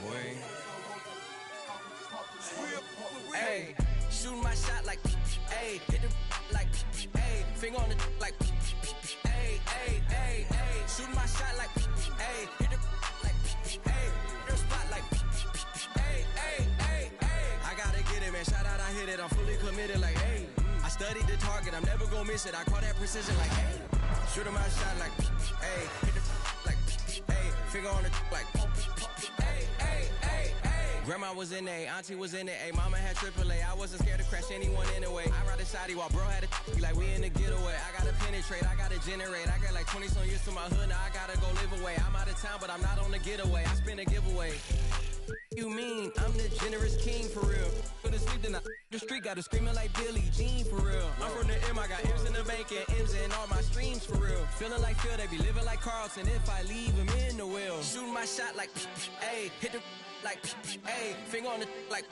boy. Hey, shooting my shot like, hey, hit the like, hey, finger on the like, hey, hey, hey, hey, shooting my shot like, hey, hit the like, hey, their spot like, hey, hey, hey, hey. I gotta get it, man. Shout out, I hit it. I'm fully committed, like, hey. I studied the target. I'm never gonna miss it. I call that precision, like, hey. Shooting my shot like, hey, hit the like, hey, finger on the like, hey, hey, hey, hey. Grandma was in A, auntie was in it, A, mama had AAA. I wasn't scared to crash anyone anyway. I ride a shotty while bro had a like we in the getaway. I gotta penetrate, I gotta generate. I got like 20 some years to my hood, now I gotta go live away. I'm out of town, but I'm not on the getaway. I spin a giveaway. You mean I'm the generous king for real? Go to sleep, then the street got to screaming like Billie Jean for real. I'm from the M, I got M's in the bank and M's in all my streams for real. Feeling like Phil, they be living like Carlton if I leave him in the wheel. Shooting my shot like, hey, hit the like, hey, finger on the like,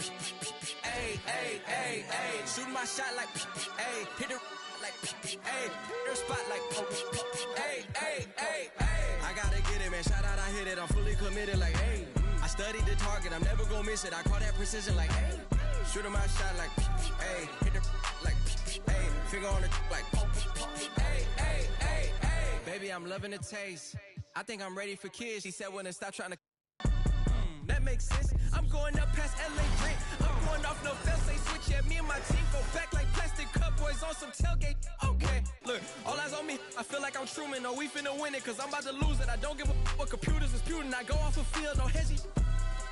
hey, hey, hey, hey. Shooting my shot like, hey, hit the like, hey, their spot like, hey, hey, hey, hey. I gotta get it, man. Shout out, I hit it. I'm fully committed, like, hey. I studied the target. I'm never gonna miss it. I call that precision, like, hey. Shooting my shot like, hey, hit the like, hey, finger on the like, hey, hey, hey, hey. Baby, I'm loving the taste. I think I'm ready for kids. She said when to stop trying to. That makes sense. I'm going up past LA Brent. I'm going off no fail, say switch. Yeah, me and my team go back like plastic cup boys on some tailgate. Okay, look, all eyes on me. I feel like I'm Truman. No, we finna win it, cause I'm about to lose it. I don't give a what computers disputing. I go off the field, no hezzy.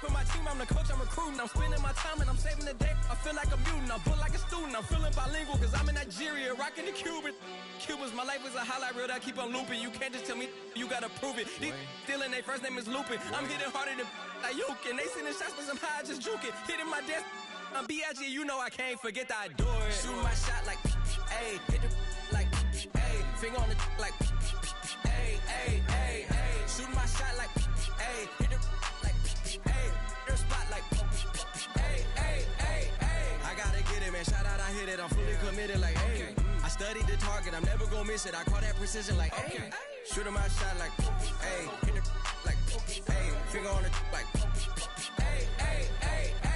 With my team, I'm the coach, I'm recruiting. I'm spending my time and I'm saving the day. I feel like a mutant, I'm built like a student. I'm feeling bilingual, cause I'm in Nigeria, rocking the Cuban. Cubans, my life is a highlight reel that I keep on looping. You can't just tell me, you gotta prove it. These stealing, their first name is Lupin. I'm hitting harder than Ayuk, and they sending shots for some high, just juke it. Hitting my desk, I'm B.I.G., you know I can't forget that I do it. Shooting my shot like, hey, hit the like, hey, finger on the like, hey, hey, hey, hey. Shooting my shot like, hey, hit the like, hey, their spot like, hey, hey, hey, hey. I gotta get it, man. Shout out, I hit it. I'm fully committed, like, hey. I studied the target. I'm never gonna miss it. I call that precision, like, hey. Shooting my shot like, hey, hit the like, hey, finger on the like, hey, hey, hey, hey.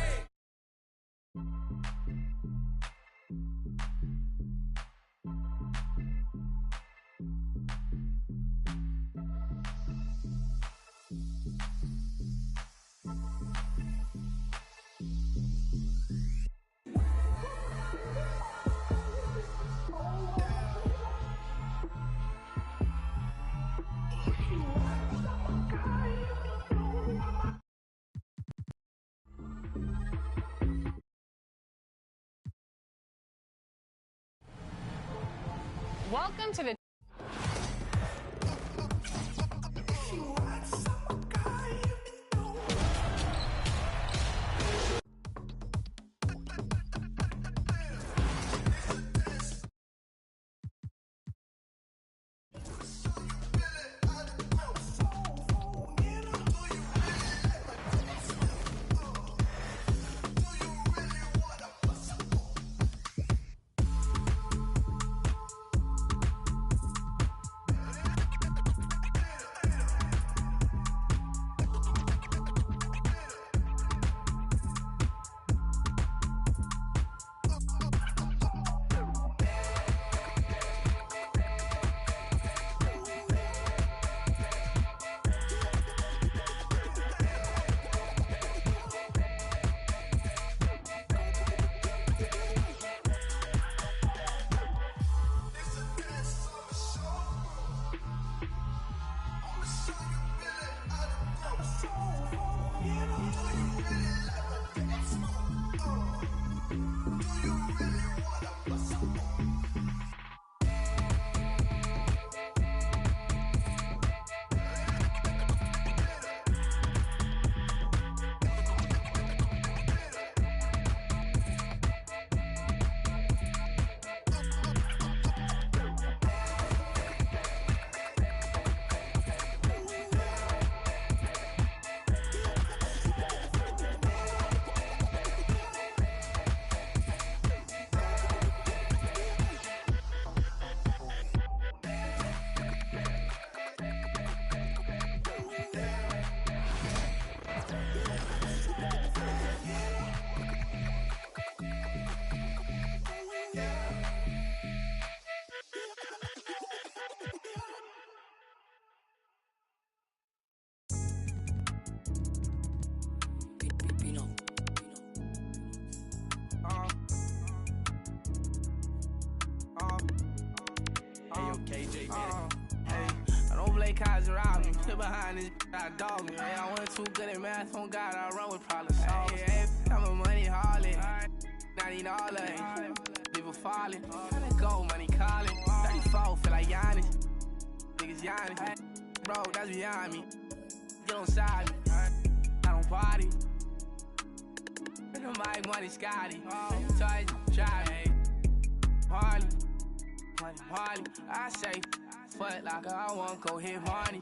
Welcome to the play cards around me. Sit behind this, I dog me. I wasn't too good at math, on God, I run with problem solvers. I'm a money harlot, not even all of it. People falling, tryna go, money calling. 34, feel like Giannis. Niggas Giannis. Bro, that's beyond me. Get on side me. I don't party. My money Scotty. Toys, drive me. Harley. Harley. I say, Foot Locker, I won't go hit Barney.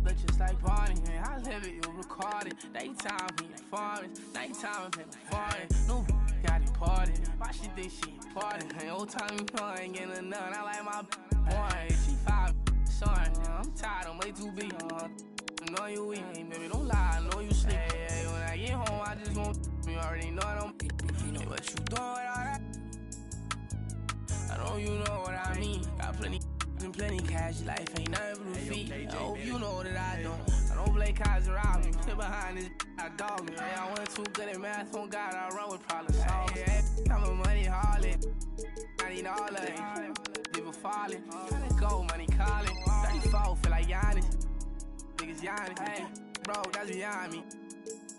Look just like Barney. Man, I live it, you record it. Daytime, he informing. Nighttime, I'm foreign. No, got it party. Why she think she important? Old time, you know, I ain't getting none. I like my boy. She 5, son. I'm tired, I'm way too big. I know you weak, baby, don't lie, I know you sleep. Hey, when I get home, I just want you already know I don't hey, what you doing with all that? I know you know what I mean. Got plenty cash, life ain't nothing but a feet. I hope you know that I don't play cards around me. Sit behind this, I dog me. I wasn't too good at math, on God, I run with problem solvers. I'm a money harlot, not even all of it. People falling, tryna go, money calling. 34, feel like Giannis. Niggas Giannis, hey, bro, that's beyond me.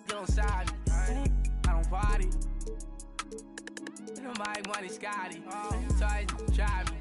Get on side me, I don't party. My money Scotty, toys, drive me.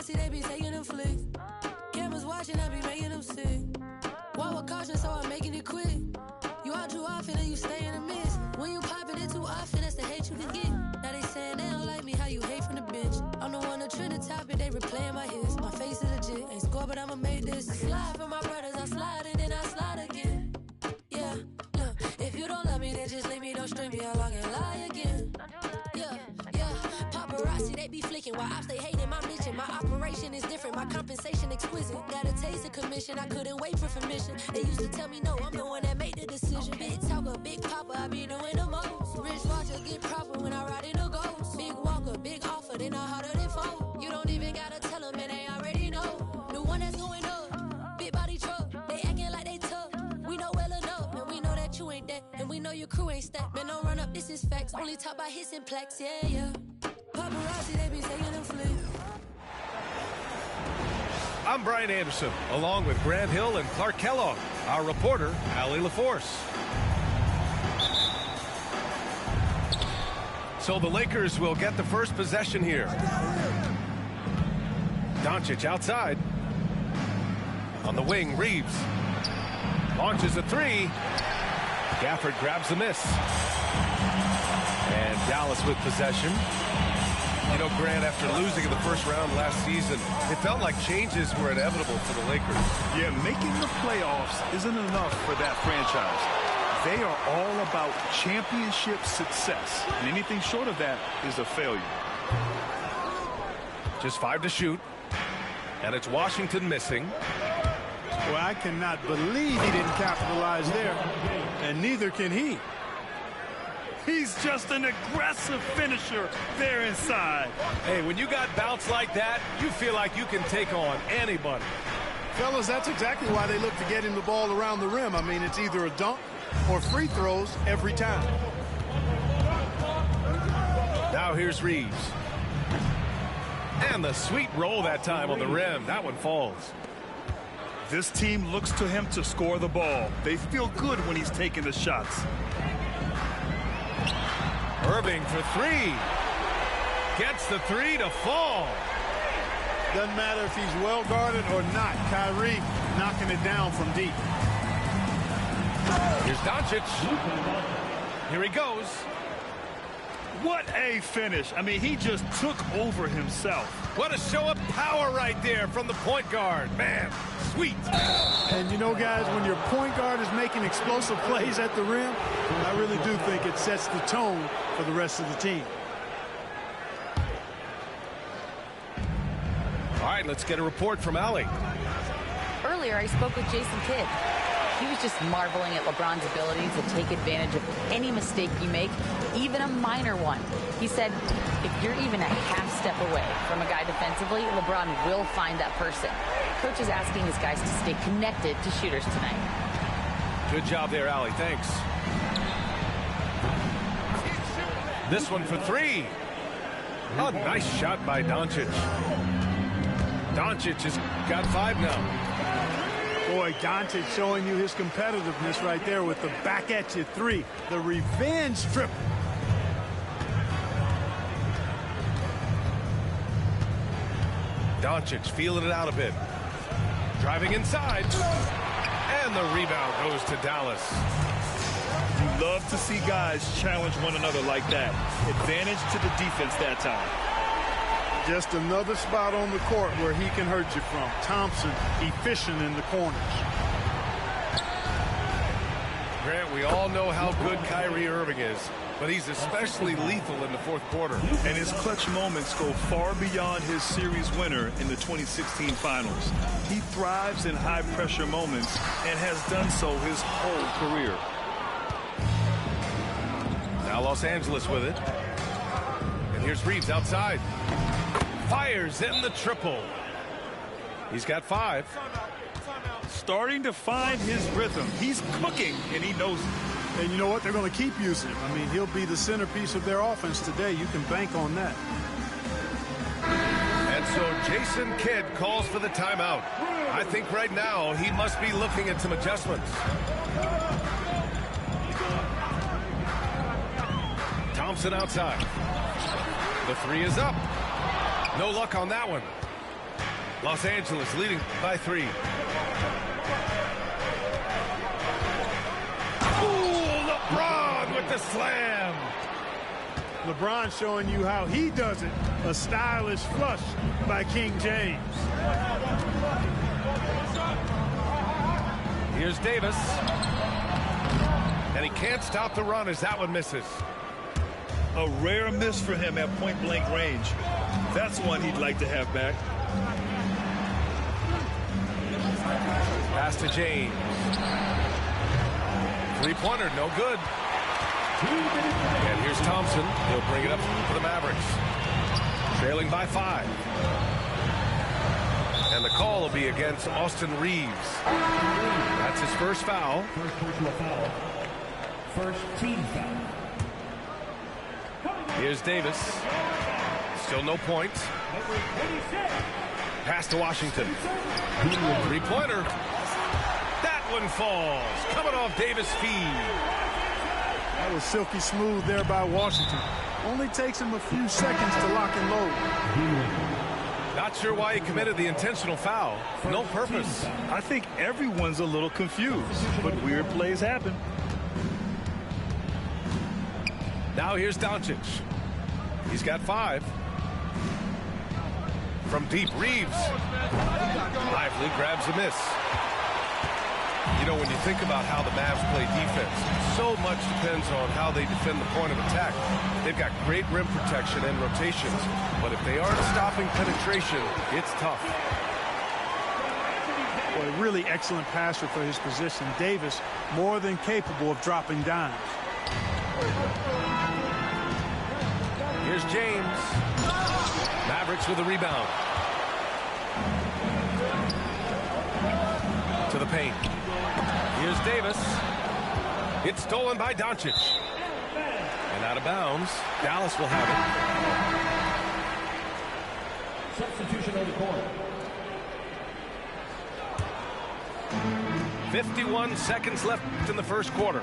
They be taking them flicks. Cameras watching, I be making them sick. Walk with caution, so I'm making it quick. You out too often and you stay in the mist. When you popping it too often, that's the hate you can get. Now they saying they don't like me, how you hate from the bench. I'm the one to trend the topic, they replaying my hits. My face is legit, ain't score, but I'ma make this. I slide for my brothers, I slide and then I slide again. Yeah, look, if you don't love me, then just leave me, don't string me along and lie again. Yeah, paparazzi, they be flicking while ops, they hating my mission. My operation is different, my compensation exquisite. Got a taste of commission, I couldn't wait for permission. They used to tell me no, I'm the one that made the decision. Big talker, big papa, I be doing the most. Rich watcher, get proper when I ride in a ghost. Big walker, big offer, they know harder than foe. You don't even gotta tell them, and they already know. The one that's going up, big body truck. They acting like they tough, we know well enough. And we know that you ain't that, and we know your crew ain't stacked. Man, don't run up, this is facts. Only talk about hits and plaques, yeah. Paparazzi, they be taking them flicks. I'm Brian Anderson, along with Grant Hill and Clark Kellogg. Our reporter, Allie LaForce. So the Lakers will get the first possession here. Doncic outside. On the wing, Reeves. Launches a three. Gafford grabs the miss. And Dallas with possession. You know, Grant, after losing in the first round last season, it felt like changes were inevitable for the Lakers. Yeah, making the playoffs isn't enough for that franchise. They are all about championship success, and anything short of that is a failure. Just 5 to shoot, and it's Washington missing. Well, I cannot believe he didn't capitalize there, and neither can he. He's just an aggressive finisher there inside. Hey, when you got bounce like that, you feel like you can take on anybody. Fellas, that's exactly why they look to get him the ball around the rim. I mean, it's either a dunk or free throws every time. Now here's Reeves. And the sweet roll that time on the rim. That one falls. This team looks to him to score the ball. They feel good when he's taking the shots. Irving for three. Gets the three to fall. Doesn't matter if he's well guarded or not. Kyrie knocking it down from deep. Here's Doncic. Here he goes. What a finish. I mean, he just took over himself. What a show of power right there from the point guard. Man, sweet. And you know, guys, when your point guard is making explosive plays at the rim, I really do think it sets the tone for the rest of the team. right, let's get a report from Allie. Earlier, I spoke with Jason Kidd. He was just marveling at LeBron's ability to take advantage of any mistake you make, even a minor one. He said, if you're even a half step away from a guy defensively, LeBron will find that person. Coach is asking his guys to stay connected to shooters tonight. Good job there, Allie. Thanks. This one for three. Oh, nice shot by Doncic. Doncic has got 5 now. Boy, Doncic showing you his competitiveness right there with the back at you 3. The revenge triple. Doncic feeling it out a bit. Driving inside. And the rebound goes to Dallas. You love to see guys challenge one another like that. Advantage to the defense that time. Just another spot on the court where he can hurt you from. Thompson efficient in the corners. Grant, we all know how good Kyrie Irving is, but he's especially lethal in the fourth quarter. And his clutch moments go far beyond his series winner in the 2016 finals. He thrives in high-pressure moments and has done so his whole career. Now Los Angeles with it. And here's Reeves outside. Fires in the triple. He's got 5. Starting to find his rhythm. He's cooking, and he knows it. And you know what? They're going to keep using him. I mean, he'll be the centerpiece of their offense today. You can bank on that. And so Jason Kidd calls for the timeout. I think right now he must be looking at some adjustments. Thompson outside. The 3 is up. No luck on that one. Los Angeles leading by 3. Ooh, LeBron with the slam. LeBron showing you how he does it. A stylish flush by King James. Here's Davis. And he can't stop the run as that one misses. A rare miss for him at point-blank range. That's one he'd like to have back. Pass to James. 3-pointer, no good. And here's Thompson. He'll bring it up for the Mavericks. Trailing by 5. And the call will be against Austin Reeves. That's his first foul. First personal foul. First team foul. Here's Davis. Still no points. Pass to Washington. 3-pointer. That one falls. Coming off Davis' feed. That was silky smooth there by Washington. Only takes him a few seconds to lock and load. Not sure why he committed the intentional foul. No purpose. I think everyone's a little confused, but weird plays happen. Now here's Doncic. He's got 5. From deep, Reeves. Lively grabs a miss. You know, when you think about how the Mavs play defense, so much depends on how they defend the point of attack. They've got great rim protection and rotations, but if they aren't stopping penetration, it's tough. Boy, really excellent passer for his position. Davis more than capable of dropping dimes. Here's James. Mavericks with a rebound. To the paint. Here's Davis. It's stolen by Doncic. And out of bounds. Dallas will have it. Substitution on the court. 51 seconds left in the first quarter.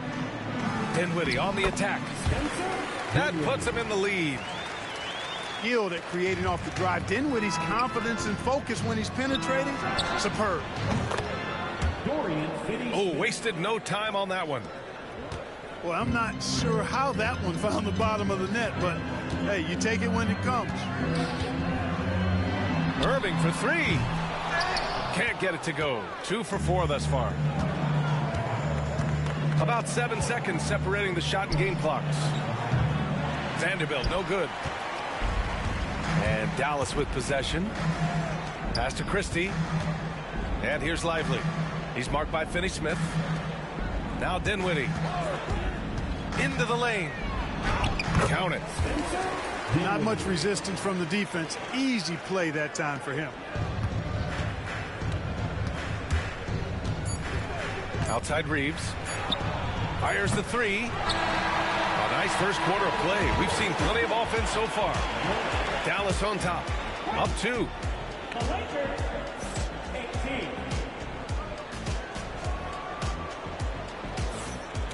Dinwiddie on the attack. That puts him in the lead. Skilled at creating off the drive. Dinwiddie's confidence and focus when he's penetrating, superb. Oh, wasted no time on that one. Well, I'm not sure how that one found the bottom of the net, but hey, you take it when it comes. Irving for 3. Can't get it to go. 2 for 4 thus far. About 7 seconds separating the shot and game clocks. Vanderbilt, no good. And Dallas with possession. Pass to Christie. And here's Lively. He's marked by Finney-Smith. Now Dinwiddie. Into the lane. Count it. Not much resistance from the defense. Easy play that time for him. Outside Reeves. Fires the three. A nice first quarter of play. We've seen plenty of offense so far. Dallas on top. Up 2.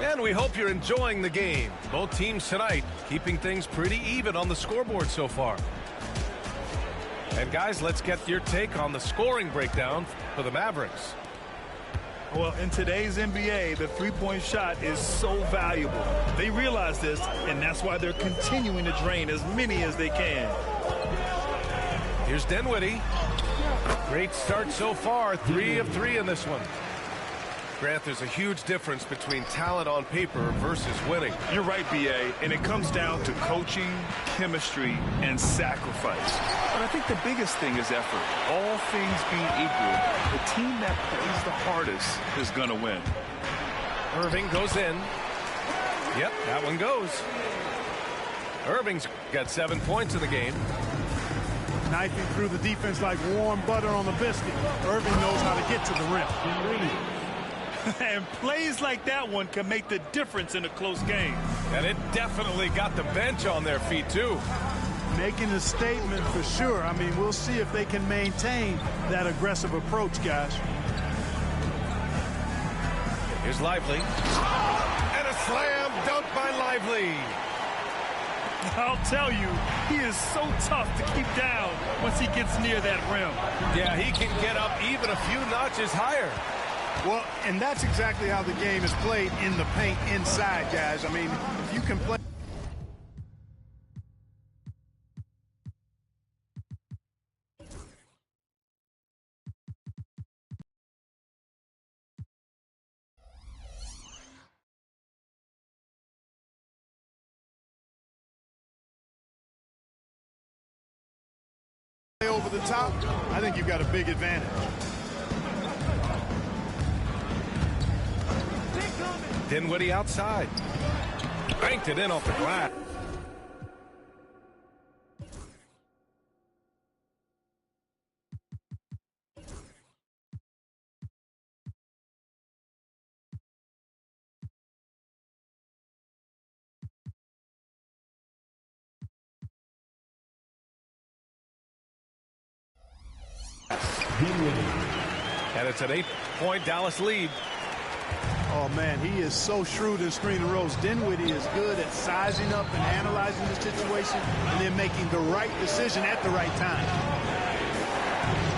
And we hope you're enjoying the game. Both teams tonight keeping things pretty even on the scoreboard so far. And guys, let's get your take on the scoring breakdown for the Mavericks. Well, in today's NBA, the three-point shot is so valuable. They realize this, and that's why they're continuing to drain as many as they can. Here's Dinwiddie. Great start so far. 3 of 3 in this one. Grant, there's a huge difference between talent on paper versus winning. You're right, B.A., and it comes down to coaching, chemistry, and sacrifice. But I think the biggest thing is effort. All things being equal, the team that plays the hardest is going to win. Irving goes in. Yep, that one goes. Irving's got 7 points in the game. Knifing through the defense like warm butter on the biscuit. Irving knows how to get to the rim. And plays like that one can make the difference in a close game. And it definitely got the bench on their feet, too. Making a statement for sure. I mean, we'll see if they can maintain that aggressive approach, guys. Here's Lively. And a slam dunk by Lively. I'll tell you, he is so tough to keep down once he gets near that rim. Yeah, he can get up even a few notches higher. Well, and that's exactly how the game is played in the paint inside, guys. I mean, if you can play. Over the top, I think you've got a big advantage. Dinwiddie outside. Banked it in off the glass. And it's an 8-point Dallas lead. Oh, man, he is so shrewd in screen and rolls. Dinwiddie is good at sizing up and analyzing the situation and then making the right decision at the right time.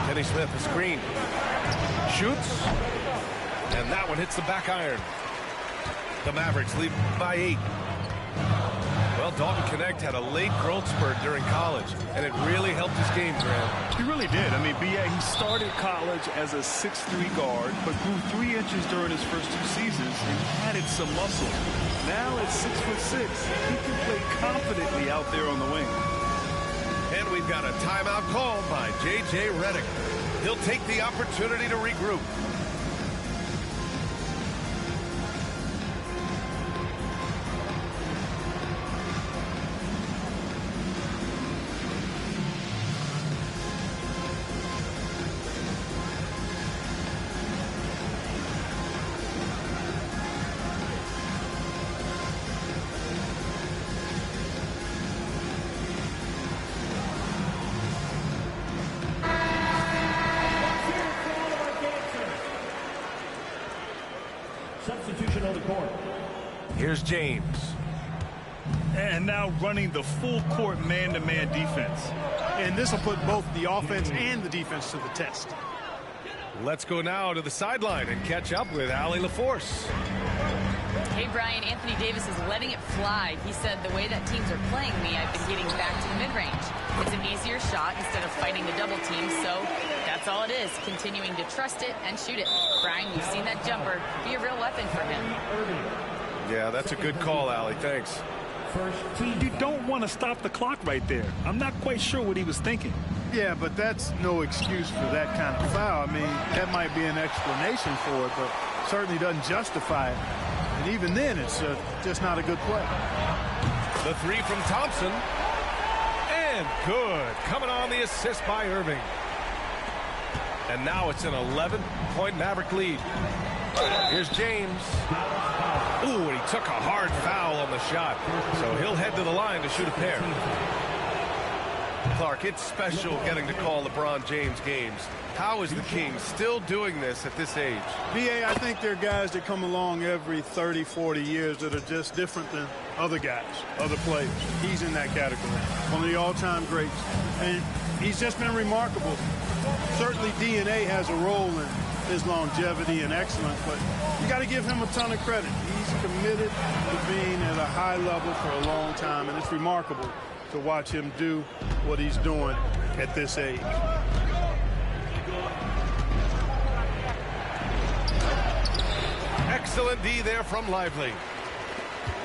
Finney-Smith, the screen. Shoots. And that one hits the back iron. The Mavericks lead by 8. Well, Dalton Knecht had a late growth spurt during college, and it really helped his game, Grant. He really did. I mean, B.A., he started college as a 6'3" guard, but grew 3 inches during his first 2 seasons and added some muscle. Now at 6'6", he can play confidently out there on the wing. And we've got a timeout called by J.J. Redick. He'll take the opportunity to regroup. Substitution on the court. Here's James. And now running the full court man-to-man defense. And this will put both the offense and the defense to the test. Let's go now to the sideline and catch up with Allie LaForce. Hey, Brian, Anthony Davis is letting it fly. He said, the way that teams are playing me, I've been getting back to the mid-range. It's an easier shot instead of fighting the double team, so that's all it is, continuing to trust it and shoot it. Brian, you've seen that jumper be a real weapon for him. Yeah, that's a good call, Allie. Thanks. First team. You don't want to stop the clock right there. I'm not quite sure what he was thinking. Yeah, but that's no excuse for that kind of foul. I mean, that might be an explanation for it, but certainly doesn't justify it. And even then, it's just not a good play. The three from Thompson. And good. Coming on the assist by Irving. And now it's an 11-point Maverick lead. Here's James. Ooh, and he took a hard foul on the shot. So he'll head to the line to shoot a pair. Clark, it's special getting to call LeBron James games. How is the King still doing this at this age? B.A., I think there are guys that come along every 30, 40 years that are just different than other guys, other players. He's in that category. One of the all-time greats. And he's just been remarkable. Certainly DNA has a role in his longevity and excellence, but you got to give him a ton of credit. He's committed to being at a high level for a long time, and it's remarkable to watch him do what he's doing at this age. Excellent D there from Lively.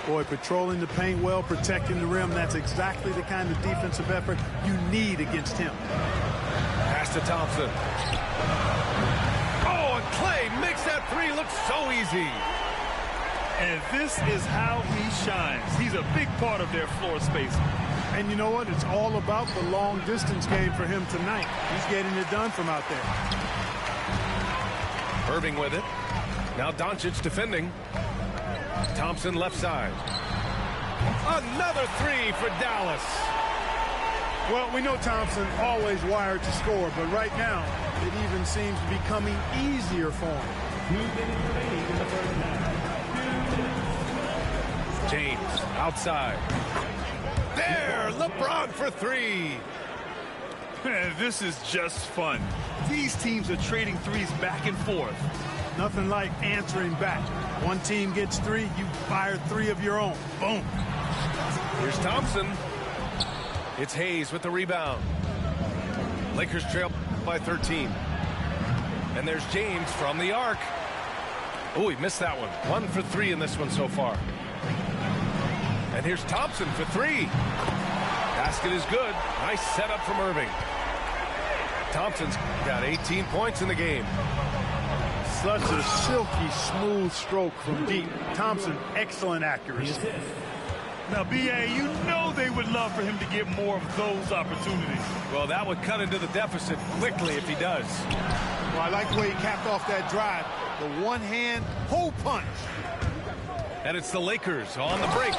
Boy, patrolling the paint well, protecting the rim, that's exactly the kind of defensive effort you need against him. Pass to Thompson. Oh, and Clay makes that three look so easy. And this is how he shines. He's a big part of their floor spacing. And you know what? It's all about the long-distance game for him tonight. He's getting it done from out there. Irving with it. Now Doncic defending. Thompson left side. Another three for Dallas. Well, we know Thompson always wired to score, but right now it even seems to be coming easier for him. James outside. There, LeBron for three. This is just fun. These teams are trading threes back and forth. Nothing like answering back. One team gets three, you fire three of your own. Boom. Here's Thompson. It's Hayes with the rebound. Lakers trail by 13. And there's James from the arc. Oh, he missed that one. 1 for 3 in this one so far. And here's Thompson for three. Basket is good. Nice setup from Irving. Thompson's got 18 points in the game. Such a silky, smooth stroke from deep. Thompson, excellent accuracy. Now, B.A., you know they would love for him to get more of those opportunities. Well, that would cut into the deficit quickly if he does. Well, I like the way he capped off that drive. The one-hand hole punch. And it's the Lakers on the break.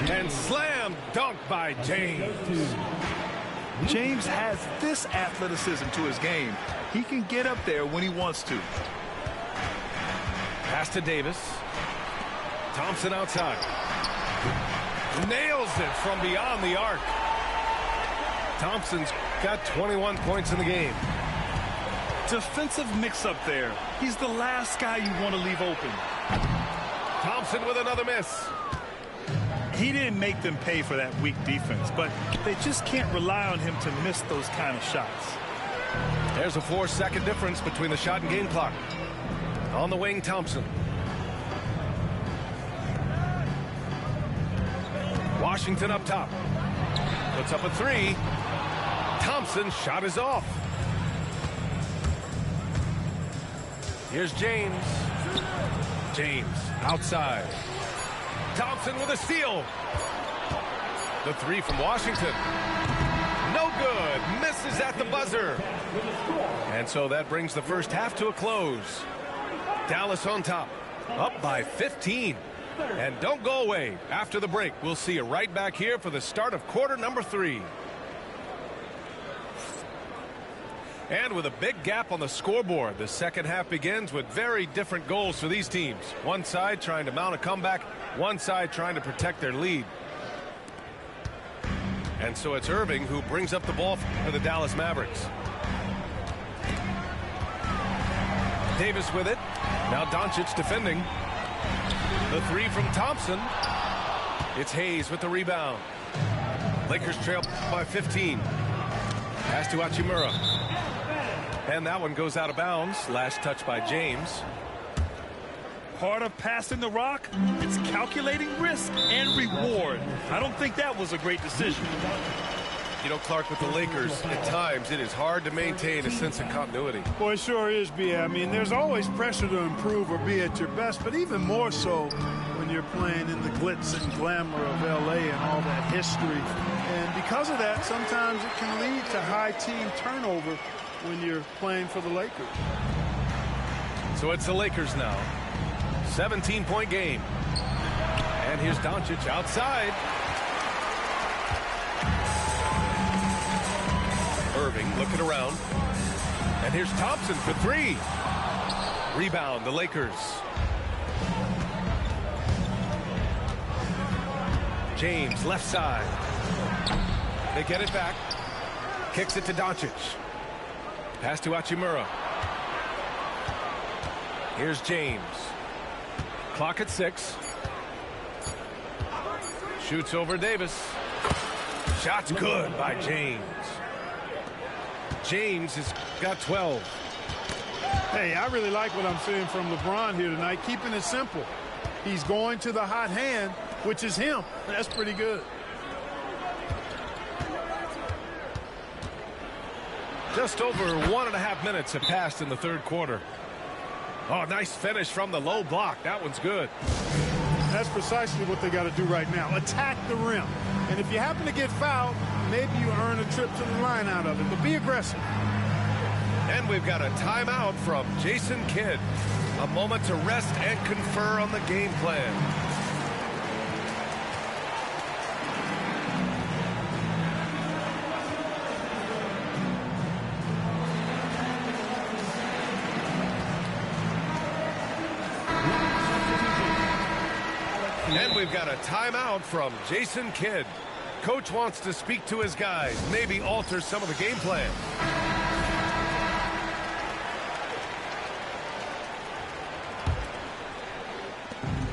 And slam dunk by James. James has this athleticism to his game. He can get up there when he wants to. Pass to Davis. Thompson outside. Nails it from beyond the arc. Thompson's got 21 points in the game. Defensive mix-up there. He's the last guy you want to leave open. Thompson with another miss. He didn't make them pay for that weak defense, but they just can't rely on him to miss those kind of shots. There's a 4-second difference between the shot and game clock. On the wing, Thompson. Washington up top. Puts up a three. Thompson's shot is off. Here's James. James outside. Thompson with a steal. The three from Washington. No good. Misses at the buzzer. And so that brings the first half to a close. Dallas on top. Up by 15. And don't go away. After the break, we'll see you right back here for the start of quarter number 3. And with a big gap on the scoreboard, the second half begins with very different goals for these teams. One side trying to mount a comeback, one side trying to protect their lead. And so it's Irving who brings up the ball for the Dallas Mavericks. Davis with it. Now Doncic defending. The three from Thompson. It's Hayes with the rebound. Lakers trail by 15. Pass to Hachimura. And that one goes out of bounds. Last touch by James. Part of passing the rock, it's calculating risk and reward. I don't think that was a great decision. You know, Clark, with the Lakers, at times it is hard to maintain a sense of continuity. Boy, it sure is, B.A. I mean, there's always pressure to improve or be at your best, but even more so when you're playing in the glitz and glamour of L.A. and all that history. And because of that, sometimes it can lead to high team turnover when you're playing for the Lakers. So it's the Lakers now. 17-point game. And here's Doncic outside. Irving looking around. And here's Thompson for three. Rebound, the Lakers. James, left side. They get it back. Kicks it to Doncic. Pass to Hachimura. Here's James. Clock at 6. Shoots over Davis. Shot's good by James. James has got 12. Hey, I really like what I'm seeing from LeBron here tonight, keeping it simple. He's going to the hot hand, which is him. That's pretty good. Just over 1.5 minutes have passed in the third quarter. Oh, nice finish from the low block. That one's good. That's precisely what they got to do right now. Attack the rim. And if you happen to get fouled, maybe you earn a trip to the line out of it. But be aggressive. And we've got a timeout from Jason Kidd. A moment to rest and confer on the game plan. And we've got a timeout from Jason Kidd. Coach wants to speak to his guys, maybe alter some of the game plan.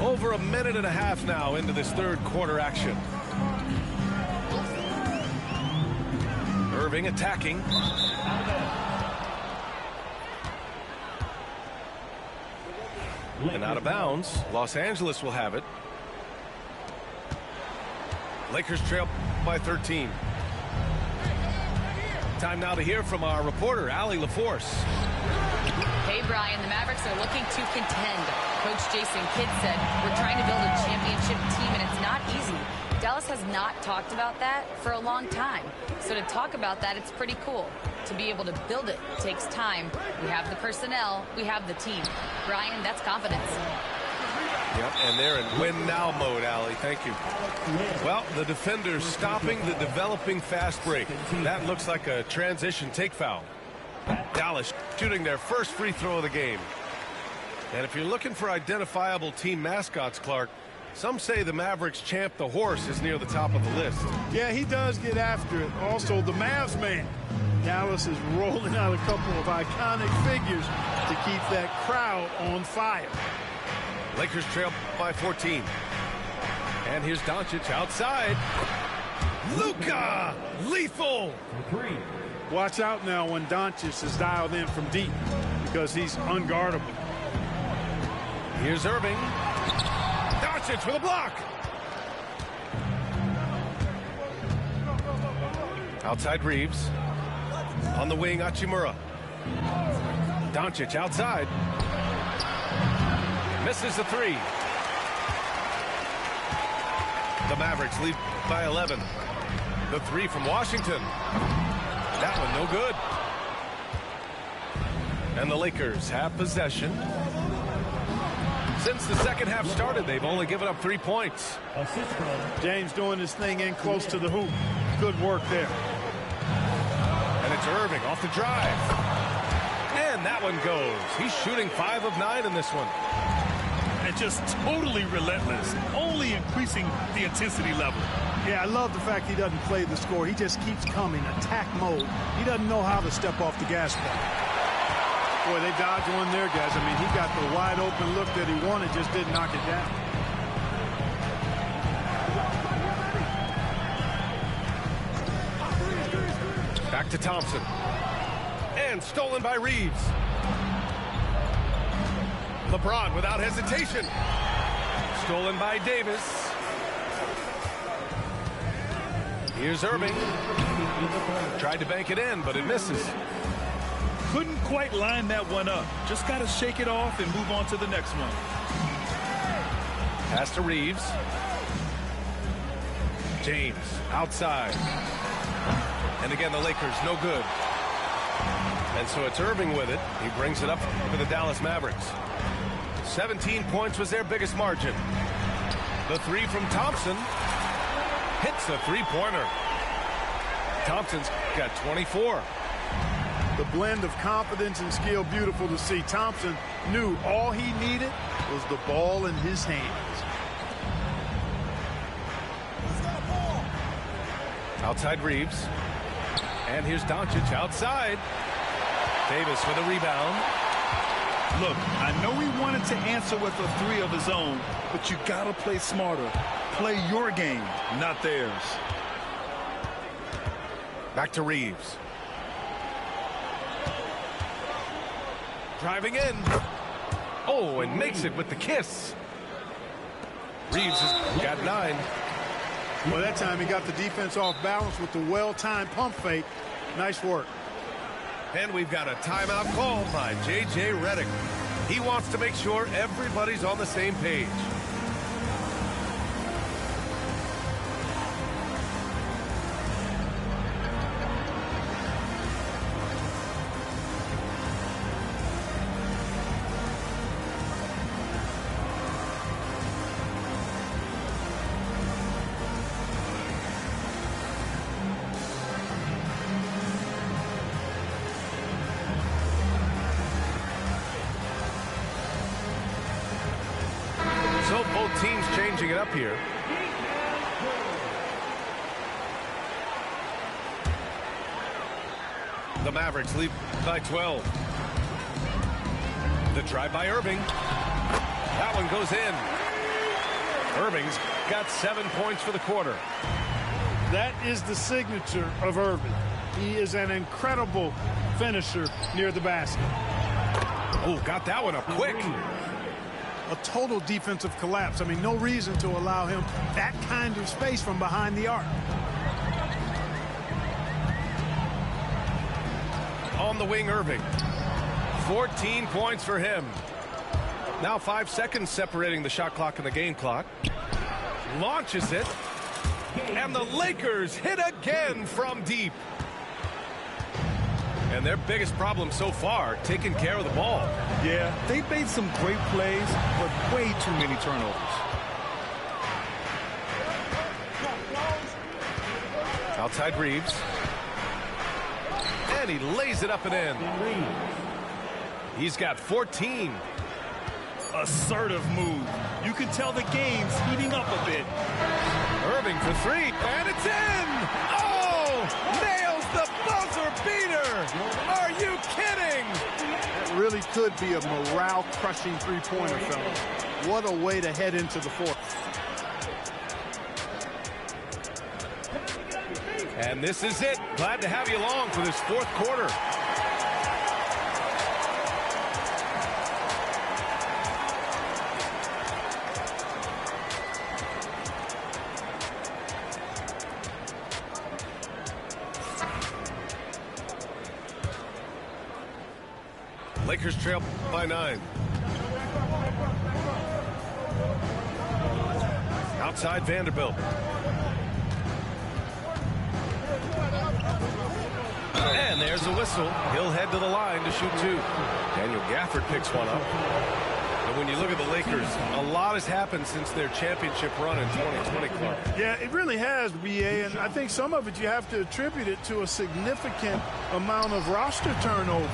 Over 1.5 minutes now into this third quarter action. Irving attacking. And out of bounds. Los Angeles will have it. Lakers trail by 13. Time now to hear from our reporter, Allie LaForce. Hey, Brian, the Mavericks are looking to contend. Coach Jason Kidd said, we're trying to build a championship team, and it's not easy. Dallas has not talked about that for a long time. So to talk about that, it's pretty cool. To be able to build it takes time. We have the personnel. We have the team. Brian, that's confidence. Yep, and they're in win-now mode, Allie. Thank you. Well, the defenders stopping the developing fast break. That looks like a transition take foul. Dallas shooting their first free throw of the game. And if you're looking for identifiable team mascots, Clark, some say the Mavericks champ, the horse, is near the top of the list. Yeah, he does get after it. Also, the Mavs man. Dallas is rolling out a couple of iconic figures to keep that crowd on fire. Lakers trail by 14. And here's Doncic outside. Luka! Lethal! Watch out now when Doncic is dialed in from deep because he's unguardable. Here's Irving. Doncic with a block. Outside Reeves. On the wing, Hachimura. Doncic outside. Misses the three. The Mavericks lead by 11. The three from Washington. That one no good. And the Lakers have possession. Since the second half started, they've only given up 3 points. James doing his thing in close to the hoop. Good work there. And it's Irving off the drive. And that one goes. He's shooting 5 of 9 in this one. And just totally relentless, only increasing the intensity level. Yeah, I love the fact he doesn't play the score. He just keeps coming, attack mode. He doesn't know how to step off the gas pedal. Boy, they dodged one there, guys. I mean, he got the wide open look that he wanted, just didn't knock it down. Back to Thompson. And stolen by Reeves. LeBron without hesitation. Stolen by Davis. Here's Irving. Tried to bank it in, but it misses. Couldn't quite line that one up. Just got to shake it off and move on to the next one. Pass to Reeves. James outside. And again, the Lakers no good. And so it's Irving with it. He brings it up for the Dallas Mavericks. 17 points was their biggest margin. The three from Thompson hits the three-pointer. Thompson's got 24. The blend of confidence and skill, beautiful to see. Thompson knew all he needed was the ball in his hands. Outside Reeves. And here's Doncic outside. Davis with a rebound. Look, I know he wanted to answer with a three of his own, but you got to play smarter. Play your game, not theirs. Back to Reeves. Driving in. Oh, and makes it with the kiss. Reeves has got 9. Well, that time he got the defense off balance with the well-timed pump fake. Nice work. And we've got a timeout called by J.J. Redick. He wants to make sure everybody's on the same page. So both teams changing it up here. The Mavericks lead by 12. The drive by Irving. That one goes in. Irving's got 7 points for the quarter. That is the signature of Irving. He is an incredible finisher near the basket. Oh, got that one up quick. A total defensive collapse. I mean, no reason to allow him that kind of space from behind the arc. On the wing, Irving. 14 points for him. Now 5 seconds separating the shot clock and the game clock. Launches it. And the Lakers hit again from deep. And their biggest problem so far, taking care of the ball. Yeah, they've made some great plays, but way too many turnovers. Outside Reeves. And he lays it up and in. He's got 14. Assertive move. You can tell the game's heating up a bit. Irving for 3, and it's in! Oh! Nails the buzzer beater! Are you kidding? That really could be a morale-crushing three-pointer, fellas. What a way to head into the fourth. And this is it. Glad to have you along for this fourth quarter. Lakers trail by 9. Outside Vanderbilt. And there's a whistle. He'll head to the line to shoot 2. Daniel Gafford picks one up. And when you look at the Lakers, a lot has happened since their championship run in 2020, Clark. Yeah, it really has, B.A., and I think some of it you have to attribute it to a significant amount of roster turnover.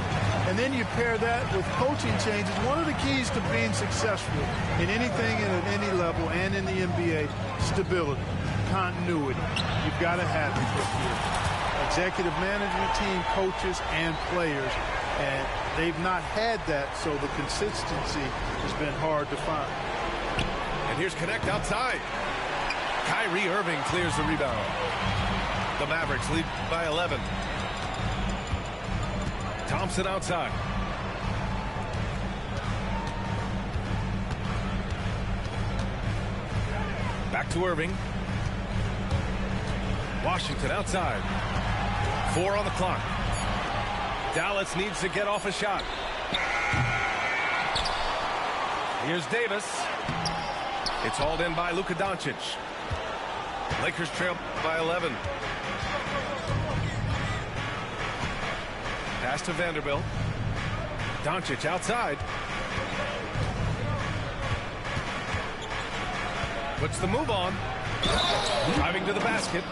And then you pair that with coaching changes. One of the keys to being successful in anything and at any level and in the NBA, stability, continuity. You've got to have it this year. Executive management team, coaches, and players. And they've not had that, so the consistency has been hard to find. And here's Connect outside. Kyrie Irving clears the rebound. The Mavericks lead by 11. Thompson outside. Back to Irving. Washington outside. 4 on the clock. Dallas needs to get off a shot. Here's Davis. It's hauled in by Luka Doncic. Lakers trail by 11. Pass to Vanderbilt. Doncic outside. Puts the move on. Driving to the basket.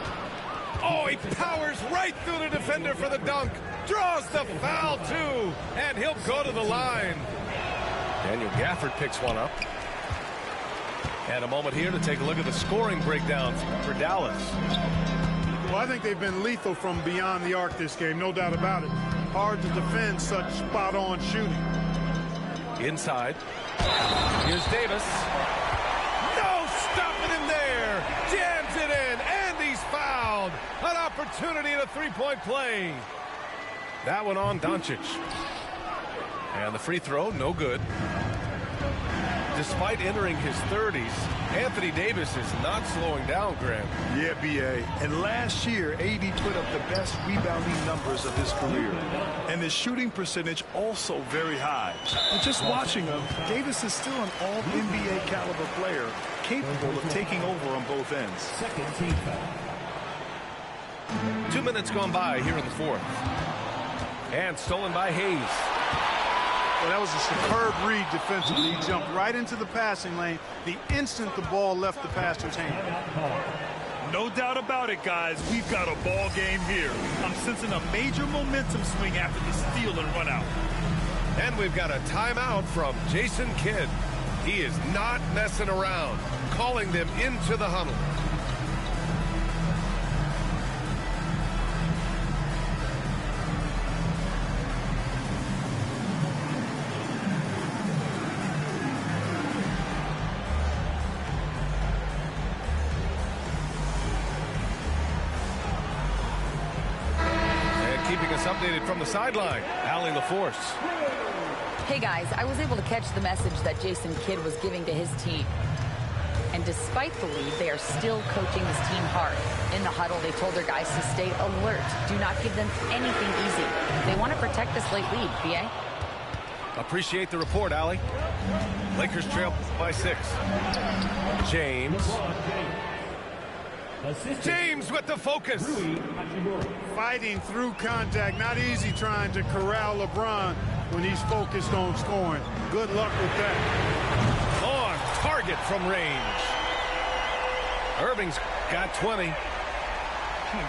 Oh, he powers right through the defender for the dunk. Draws the foul, too. And he'll go to the line. Daniel Gafford picks one up. And a moment here to take a look at the scoring breakdowns for Dallas. Well, I think they've been lethal from beyond the arc this game, no doubt about it. Hard to defend such spot-on shooting. Inside. Here's Davis. No stopping him there. Jams it in, and he's fouled. An opportunity in a three-point play. That one on Doncic. And the free throw, no good. Despite entering his 30s, Anthony Davis is not slowing down, Grant. Yeah, B.A. And last year, AD put up the best rebounding numbers of his career. And his shooting percentage also very high. And just watching him, Davis is still an all-NBA caliber player, capable of taking over on both ends. Second team foul. 2 minutes gone by here in the fourth. And stolen by Hayes. Well, that was a superb read defensively. He jumped right into the passing lane the instant the ball left the passer's hand. No doubt about it, guys. We've got a ball game here. I'm sensing a major momentum swing after the steal and run out. And we've got a timeout from Jason Kidd. He is not messing around, calling them into the huddle. Updated from the sideline, Allie LaForce. Hey guys, I was able to catch the message that Jason Kidd was giving to his team. And despite the lead, they are still coaching this team hard. In the huddle, they told their guys to stay alert. Do not give them anything easy. They want to protect this late lead, B.A. Appreciate the report, Allie. Lakers trail by 6. James. James with the focus. Fighting through contact. Not easy trying to corral LeBron when he's focused on scoring. Good luck with that. On target from range. Irving's got 20.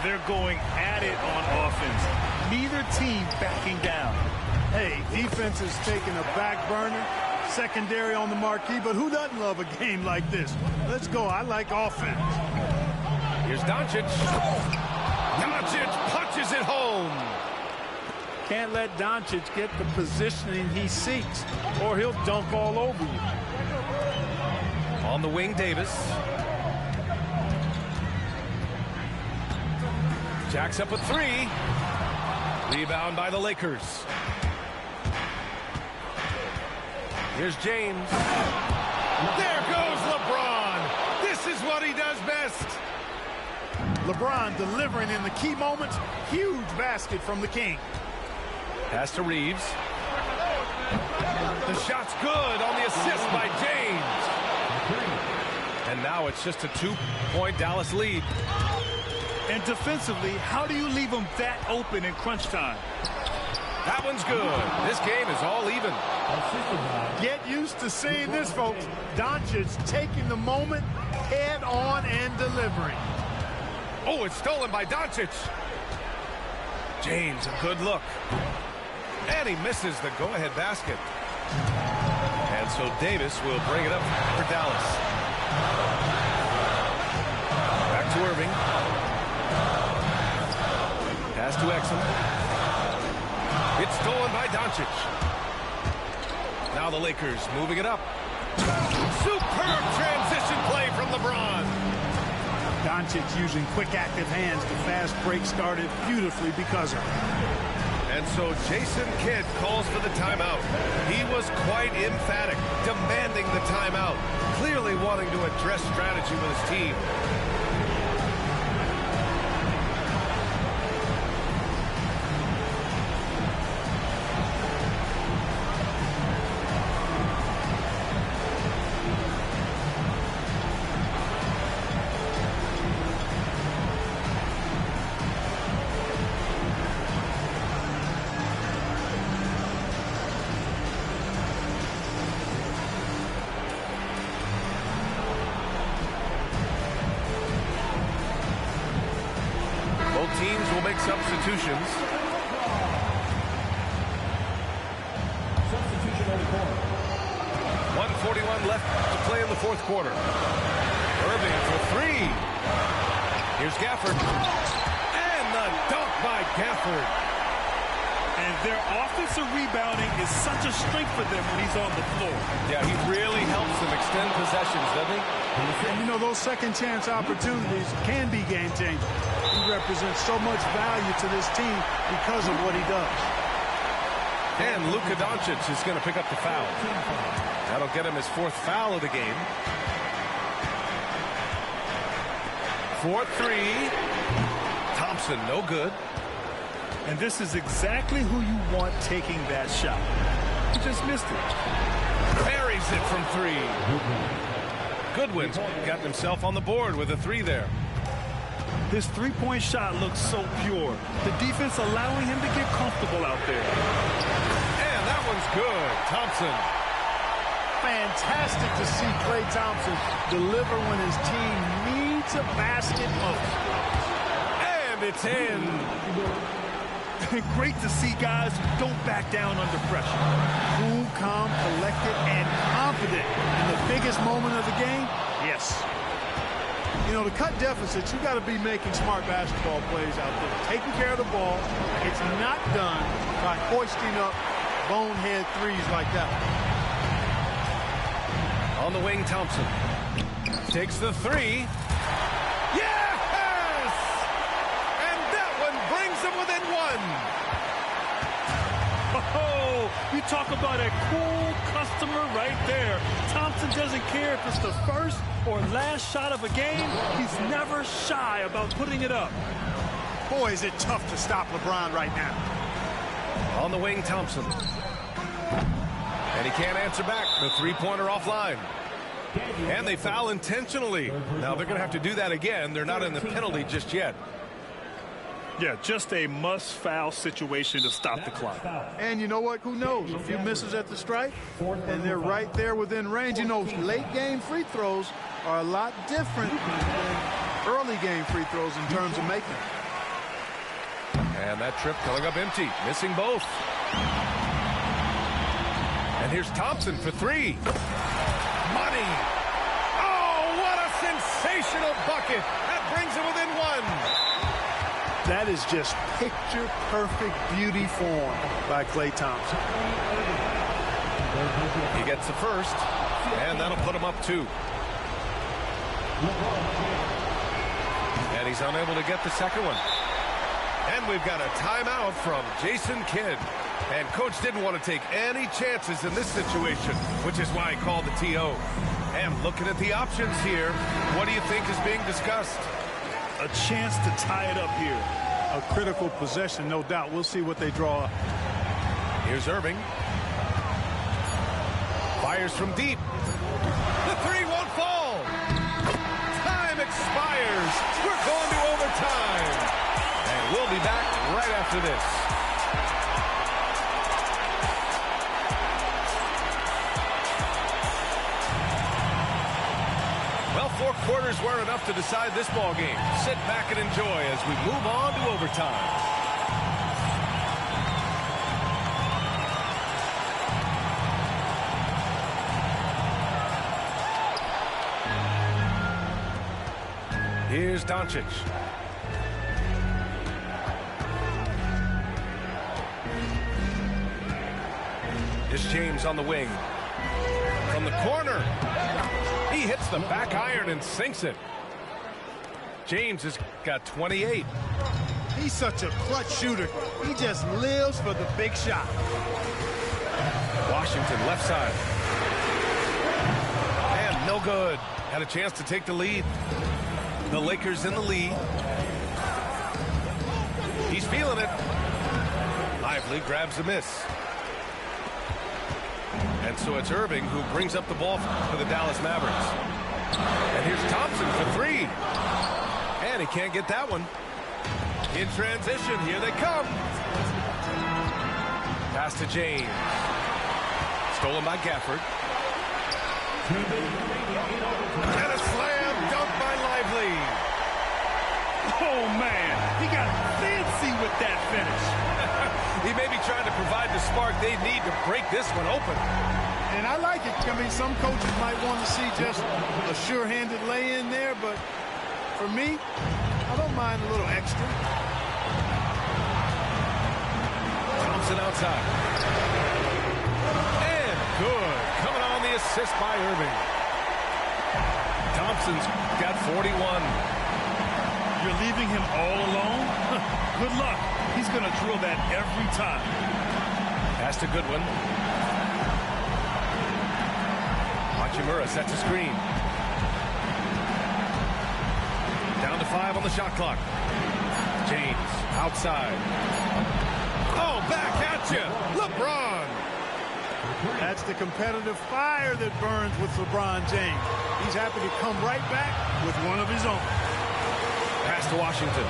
They're going at it on offense. Neither team backing down. Hey, defense is taking a back burner. Secondary on the marquee, but who doesn't love a game like this? Let's go. I like offense. Here's Doncic. Doncic punches it home. Can't let Doncic get the positioning he seeks, or he'll dunk all over you. On the wing, Davis. Jacks up a 3. Rebound by the Lakers. Here's James. There goes LeBron. This is what he does best. LeBron delivering in the key moments. Huge basket from the King. Pass to Reeves. The shot's good on the assist by James. And now it's just a 2-point Dallas lead. And defensively, how do you leave them that open in crunch time? That one's good. This game is all even. Get used to seeing this, folks. Doncic taking the moment head on and delivering. Oh, it's stolen by Doncic. James, a good look. And he misses the go-ahead basket. And so Davis will bring it up for Dallas. Back to Irving. Pass to Exum. It's stolen by Doncic. Now the Lakers moving it up. Superb transition play from LeBron. Doncic using quick active hands. The fast break started beautifully because of it. And so Jason Kidd calls for the timeout. He was quite emphatic, demanding the timeout, clearly wanting to address strategy with his team. will make substitutions. Substitution on the court. 1:41 left to play in the fourth quarter. Irving for three. Here's Gafford. And the dunk by Gafford. And their offensive rebounding is such a strength for them when he's on the floor. Yeah, he really helps them extend possessions, doesn't he? And you know, those second chance opportunities can be game changing. He represents so much value to this team because of what he does. And Luka Doncic is going to pick up the foul. That'll get him his fourth foul of the game. 4-3. Thompson, no good. And this is exactly who you want taking that shot. He just missed it. Parries it from three. Goodwin's gotten himself on the board with a three there. His three-point shot looks so pure. The defense allowing him to get comfortable out there. And that one's good. Thompson. Fantastic to see Klay Thompson deliver when his team needs a basket most. And it's in. Great to see guys who don't back down under pressure. Cool, calm, collected, and confident in the biggest moment of the game. Yes. You know, to cut deficits, you got to be making smart basketball plays out there. Taking care of the ball. It's not done by hoisting up bonehead threes like that. On the wing, Thompson takes the three. Yes! And that one brings them within one. Oh, you talk about a cool customer right there. Thompson doesn't care if it's the first or last shot of a game. He's never shy about putting it up. Boy, is it tough to stop LeBron right now. On the wing, Thompson. And he can't answer back. The three-pointer offline. And they foul intentionally. Now they're going to have to do that again. They're not in the penalty just yet. Yeah, just a must-foul situation to stop the clock. And you know what? Who knows? A few misses at the stripe, and they're right there within range. You know, late-game free throws are a lot different than early-game free throws in terms of making. And that trip coming up empty, missing both. And here's Thompson for three. Money. Oh, what a sensational bucket. That brings him within one. That is just picture-perfect beauty form by Klay Thompson. He gets the first, and that'll put him up two. And he's unable to get the second one. And we've got a timeout from Jason Kidd. And Coach didn't want to take any chances in this situation, which is why he called the TO. And looking at the options here, what do you think is being discussed? A chance to tie it up here. A critical possession, no doubt. We'll see what they draw up. Here's Irving. Fires from deep. The three won't fall. Time expires. We're going to overtime. And we'll be back right after this. Well, 4 quarters weren't enough to decide this ball game. Sit back and enjoy as we move on to overtime. Here's Doncic. Here's James on the wing. From the corner. He hits the back iron and sinks it. James has got 28. He's such a clutch shooter. He just lives for the big shot. Washington left side. And no good. Had a chance to take the lead. The Lakers in the lead. He's feeling it. Lively grabs a miss. And so it's Irving who brings up the ball for the Dallas Mavericks. And here's Thompson for three. And he can't get that one. In transition, here they come. Pass to James. Stolen by Gafford. And a slam dunk by Lively. Oh, man. He got fancy with that finish. He may be trying to provide the spark they need to break this one open. And I like it. I mean, some coaches might want to see just a sure-handed lay-in there, but for me, I don't mind a little extra. Thompson outside. And good. Coming on the assist by Irving. Thompson's got 41. You're leaving him all alone? Good luck. He's going to drill that every time. Pass to Goodwin. Hachimura sets a screen. Down to 5 on the shot clock. James outside. Oh, back at you. LeBron. That's the competitive fire that burns with LeBron James. He's happy to come right back with one of his own. Pass to Washington.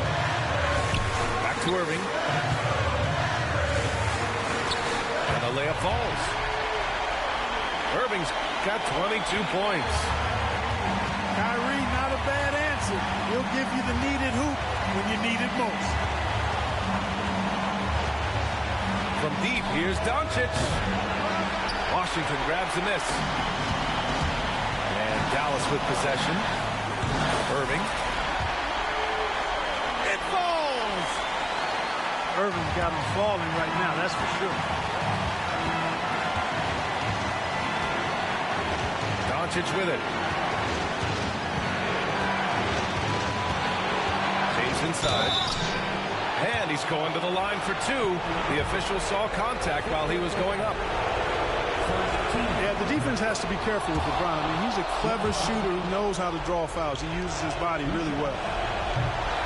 Back to Irving. And a layup falls. Irving's got 22 points. Kyrie, not a bad answer. He'll give you the needed hoop when you need it most. From deep, here's Doncic. Washington grabs the miss. And Dallas with possession. Irving. It falls! Irving's got him falling right now, that's for sure. Doncic with it. James inside. And he's going to the line for 2. The official saw contact while he was going up. Yeah, the defense has to be careful with LeBron. I mean, he's a clever shooter who knows how to draw fouls. He uses his body really well.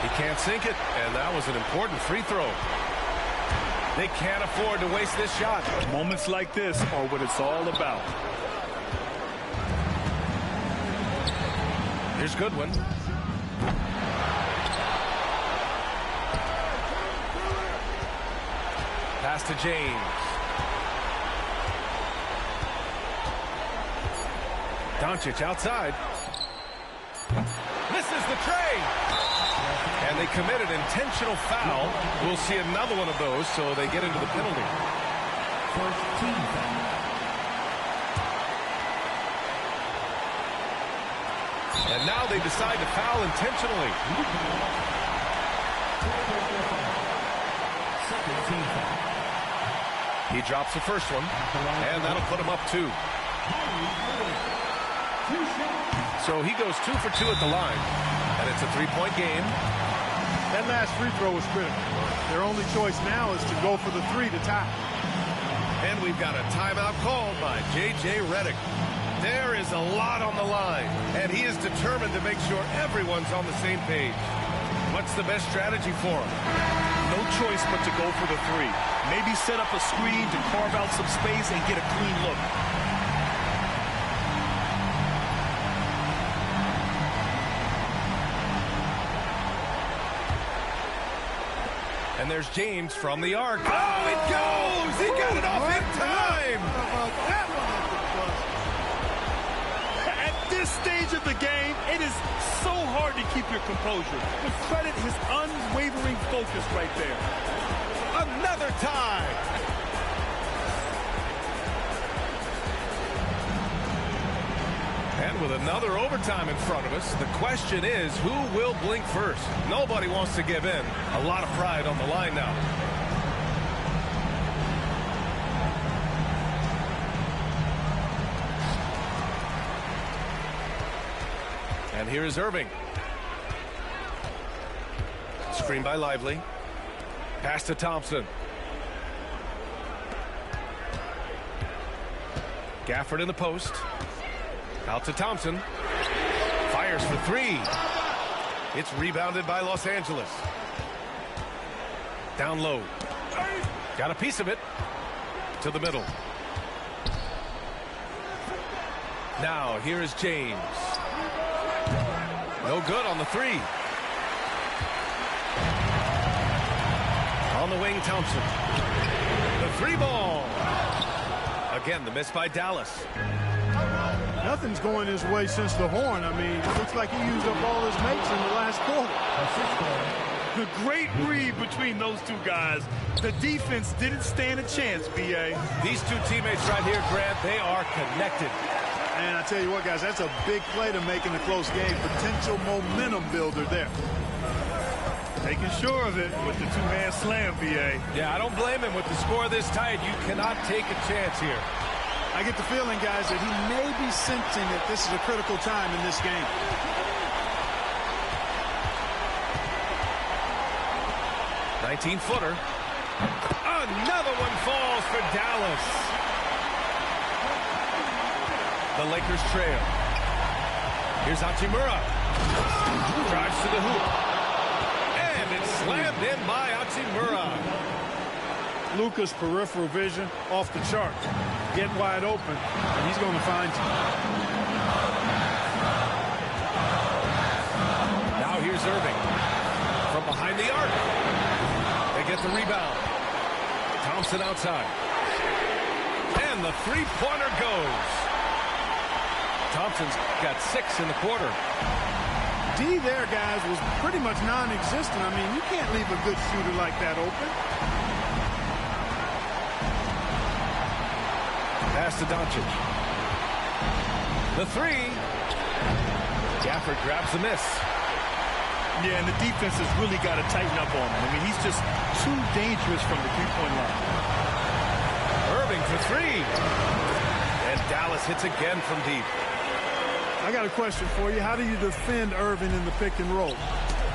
He can't sink it, and that was an important free throw. They can't afford to waste this shot. Moments like this are what it's all about. Here's Goodwin. Pass to James. Doncic outside. Misses the tray. And they commit an intentional foul. We'll see another one of those, so they get into the penalty. First team foul. And now they decide to foul intentionally. Second team foul. He drops the first one, and that'll put him up 2. So he goes 2 for 2 at the line, and it's a 3-point game. That last free throw was critical. Their only choice now is to go for the 3 to tie. And we've got a timeout called by J.J. Redick. There is a lot on the line, and he is determined to make sure everyone's on the same page. What's the best strategy for him? No choice but to go for the 3. Maybe set up a screen to carve out some space and get a clean look. And there's James from the arc. Oh, it goes! He got it off in time! That one at the buzzer. At this stage of the game, it is so hard to keep your composure. But credit his unwavering focus right there. Another tie! And with another overtime in front of us, the question is, who will blink first? Nobody wants to give in. A lot of pride on the line now. And here is Irving. Screen by Lively. Pass to Thompson. Gafford in the post. Out to Thompson. Fires for 3. It's rebounded by Los Angeles. Down low. Got a piece of it. To the middle. Now, here is James. No good on the 3. On the wing, Thompson. The 3 ball. Again, the miss by Dallas. Nothing's going his way since the horn. I mean, it looks like he used up all his mates in the last quarter. The great read between those two guys. The defense didn't stand a chance, B.A. These two teammates right here, Grant, they are connected. And I tell you what, guys, that's a big play to make in a close game. Potential momentum builder there. Making sure of it with the two-hand slam, B.A. Yeah, I don't blame him. With the score this tight, you cannot take a chance here. I get the feeling, guys, that he may be sensing that this is a critical time in this game. "19-footer. Another one falls for Dallas. The Lakers trail. Here's Hachimura. Drives to the hoop. And it's slammed in by Hachimura. Luka's peripheral vision off the charts. Get wide open, and he's going to find you. Now here's Irving. From behind the arc. They get the rebound. Thompson outside. And the three-pointer goes. Thompson's got 6 in the quarter. D there, guys, was pretty much non-existent. I mean, you can't leave a good shooter like that open. Pass to Doncic. The three. Gafford grabs the miss. Yeah, and the defense has really got to tighten up on him. I mean, he's just too dangerous from the three-point line. Irving for 3. And Dallas hits again from deep. I got a question for you. How do you defend Irving in the pick and roll?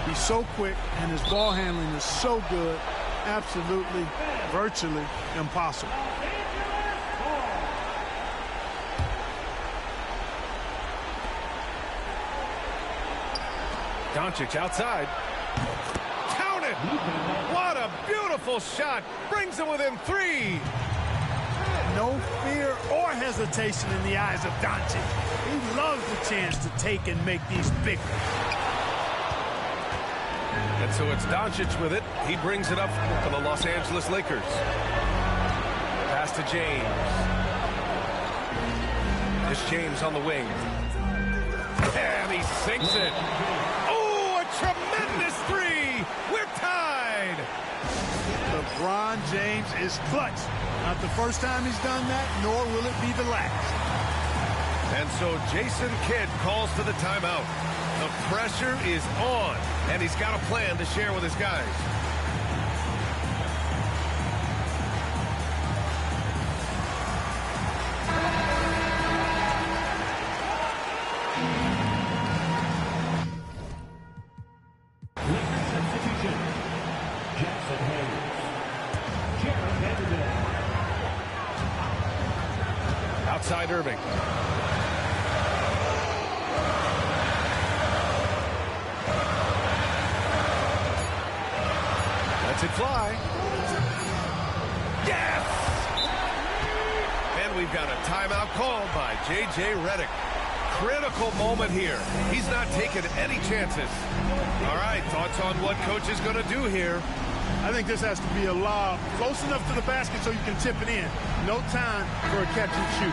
He's so quick, and his ball handling is so good. Absolutely, virtually impossible. Doncic outside. Count it! What a beautiful shot. Brings him within 3. No fear or hesitation in the eyes of Doncic. He loves the chance to take and make these big ones. And so it's Doncic with it. He brings it up for the Los Angeles Lakers. Pass to James. It's James on the wing. And he sinks it. Oh, a tremendous 3. We're tied. LeBron James is clutch. Not the first time he's done that, nor will it be the last. And so Jason Kidd calls to the timeout. The pressure is on, and he's got a plan to share with his guys. Outside Irving. Lets it fly. Yes! And we've got a timeout called by J.J. Redick. Critical moment here. He's not taking any chances. All right, thoughts on what coach is going to do here? I think this has to be a lob close enough to the basket so you can tip it in. No time for a catch and shoot.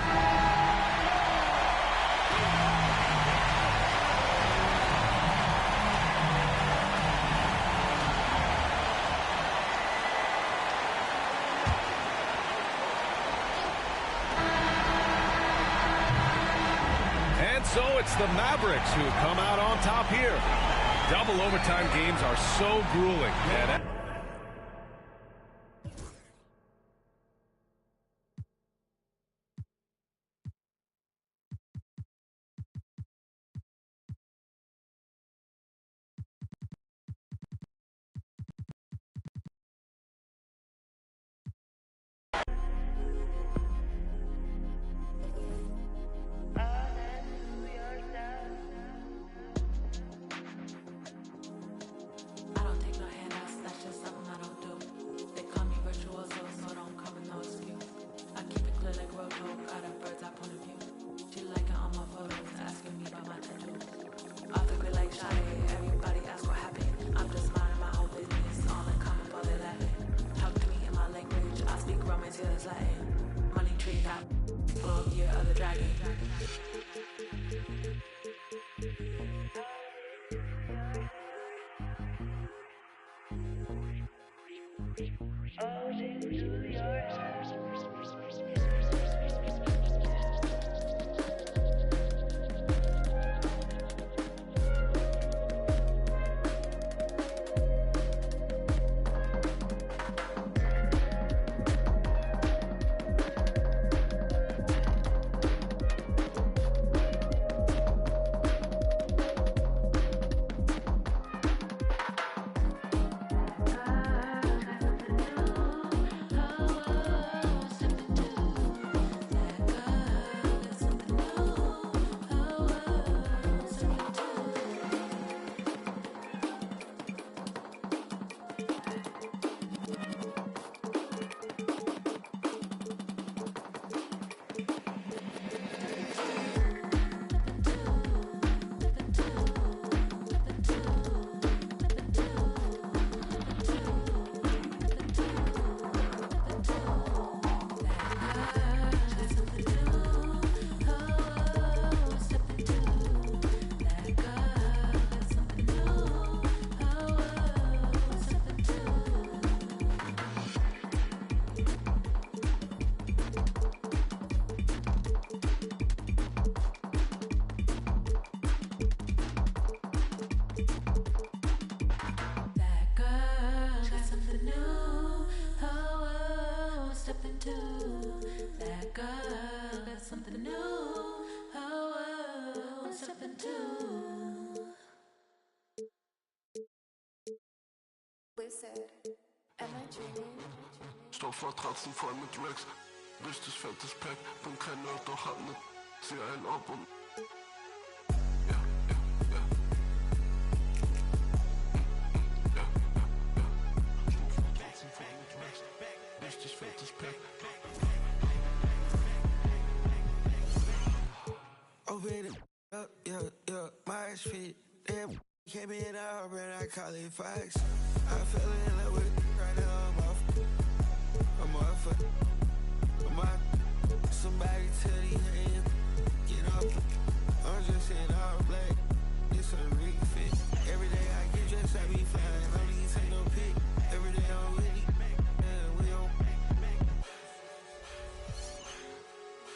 And so it's the Mavericks who come out on top here. Double overtime games are so grueling. And I don't take no handouts, that's just of the dragon. Stoff Matratzen voll mit Racks, richtig fettes Pack, bin kein Nerd, doch hab ne, zieh einen ab und richtig fettes Pack. Open it up, yeah, my feet. Damn, came in out, and I call it Fox. I fell in love with it right now. I'm off. Somebody tell these hands, get off. I'm just in all black. This a refit. Every day I get dressed, I be flying. I don't even take no pic. Every day I'm with it. We on.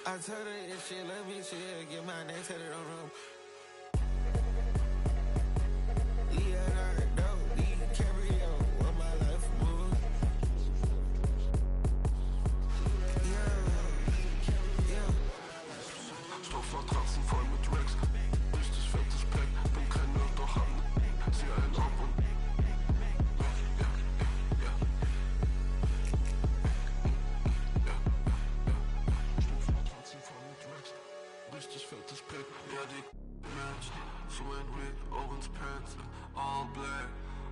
I told her if she love me, she'll get my name tatted on her. Leonardo, DiCaprio, what my life was. Stoff Matratzen voll mit Racks, richtig fettes Pack, bin kein Nerd, doch hab ne, zieh einen ab und richtig fettes Pack, ja die Match, so ein Rick, Owens Pants, all black,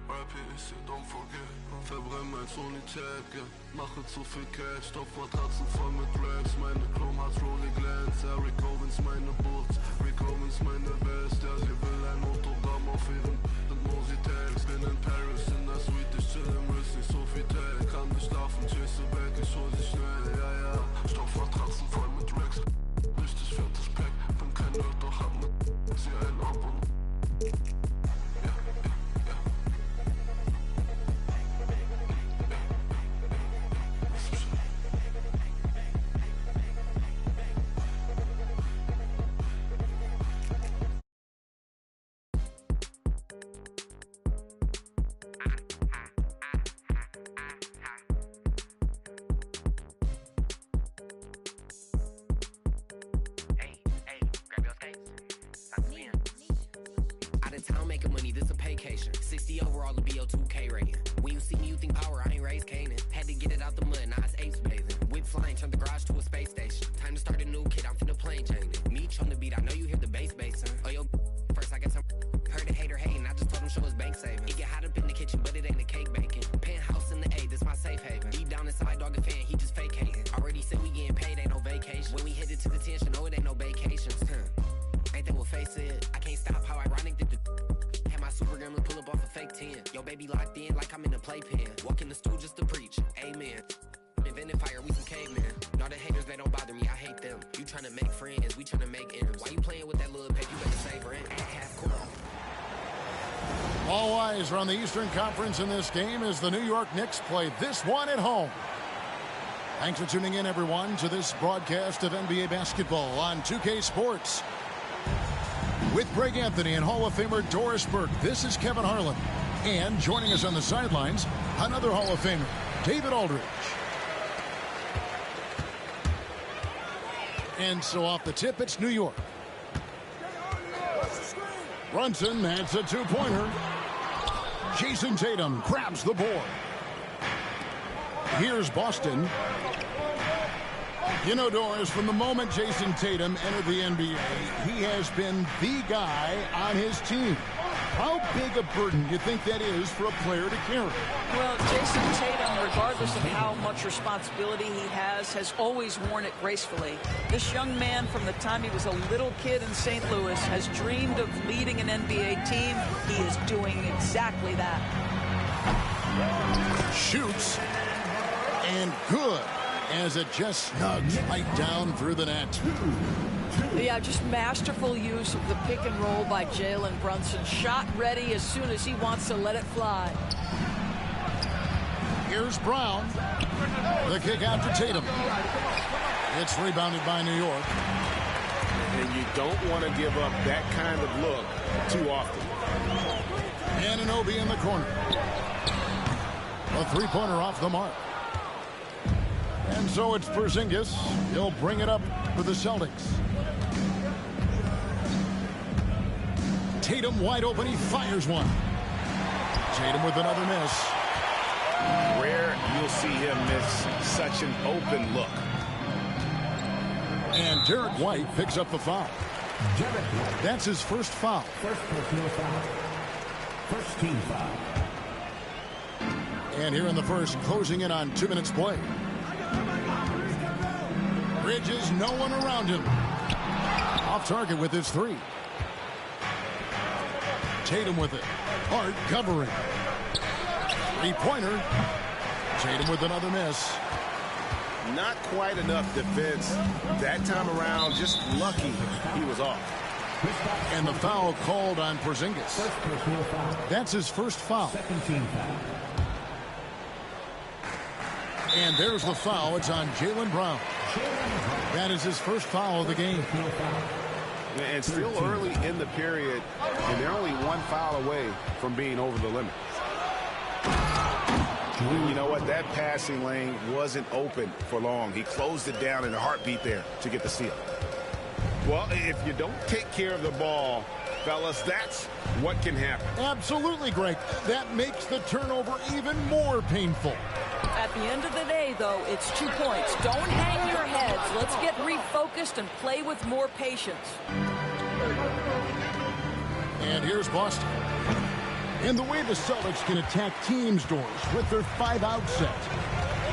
Rap ist hier, don't forget, verbrenn als Unität, yeah. Mache zu viel Cash, Stoffmatratzen voll mit Racks, meine Chrome hat Rolling Glance, Rick Owens meine Boots, Rick Owens meine Best, ja sie will ein Autogramm auf ihren Mositags, bin in Paris in der Suite, ich chill im Wrist, nicht so viel Tag, kann nicht schlafen, chase back, ich hol sie schnell, ja, Stoffmatratzen voll mit Racks, richtig fettes Pack, bin kein Nerd, doch hab ne, zieh einen ab und Town making money, this a paycation. 60 overall, the BO2K rating. When you see me, you think power, I ain't raised Canaan. Had to get it out the mud, now it's apes bathing. Whip flying, turn the garage to a space station. Time to start a new kid, I'm finna plane Jane. Meech on the beat, I know you hear the bass basin. Oh, yo, first I guess I'm heard a hater hating. I just told him show his bank saving. It get hot up in the kitchen, but it ain't a cake baking. Penthouse in the A, this my safe haven. Deep down inside, dog a fan, he just fake hating. Already said we getting paid, ain't no vacation. When we headed to the tension, no, it ain't no vacations. Ain't that what face it? I can't stop, how ironic that the had my super gremlin pull up off a fake 10. Yo, baby locked in like I'm in a playpen. Walk in the stool just to preach, amen. Invented fire, we some cavemen. No, All the haters, they don't bother me, I hate them. You tryna make friends, we tryna make ends. Why you playing with that little paper? You better save rent. Half court. All eyes are on the Eastern Conference in this game as the New York Knicks play this one at home. Thanks for tuning in, everyone, to this broadcast of NBA basketball on 2K Sports. With Greg Anthony and Hall of Famer Doris Burke, this is Kevin Harlan. And joining us on the sidelines, another Hall of Famer, David Aldridge. And so off the tip, it's New York. Brunson, that's a two-pointer. Jason Tatum grabs the board. Here's Boston. You know, Doris, from the moment Jason Tatum entered the NBA, he has been the guy on his team. How big a burden do you think that is for a player to carry? Well, Jason Tatum, regardless of how much responsibility he has always worn it gracefully. This young man, from the time he was a little kid in St. Louis, has dreamed of leading an NBA team. He is doing exactly that. Shoots. And good, as it just snugs right down through the net. Yeah, just masterful use of the pick and roll by Jalen Brunson. Shot ready as soon as he wants to let it fly. Here's Brown. The kick out to Tatum. It's rebounded by New York. And you don't want to give up that kind of look too often. Anunoby in the corner. A three-pointer off the mark. And so it's Porzingis. He'll bring it up for the Celtics. Tatum wide open. He fires one. Tatum with another miss. Rare you'll see him miss such an open look. And Derek White picks up the foul. That's his first foul. First personal foul. First team foul. And here in the first, closing in on 2 minutes play. Bridges, no one around him. Off target with his three. Tatum with it. Hart covering. Three-pointer. Tatum with another miss. Not quite enough defense that time around. Just lucky he was off. And the foul called on Porzingis. That's his first foul. Second team foul. And there's the foul. It's on Jaylen Brown. That is his first foul of the game. And still early in the period, and they're only one foul away from being over the limit. You know what? That passing lane wasn't open for long. He closed it down in a heartbeat there to get the steal. Well, if you don't take care of the ball, fellas, that's what can happen. Absolutely, Greg. That makes the turnover even more painful. At the end of the day, though, it's 2 points. Don't hang your heads. Let's get refocused and play with more patience. And here's Boston. And the way the Celtics can attack teams, Doris, with their 5-out set,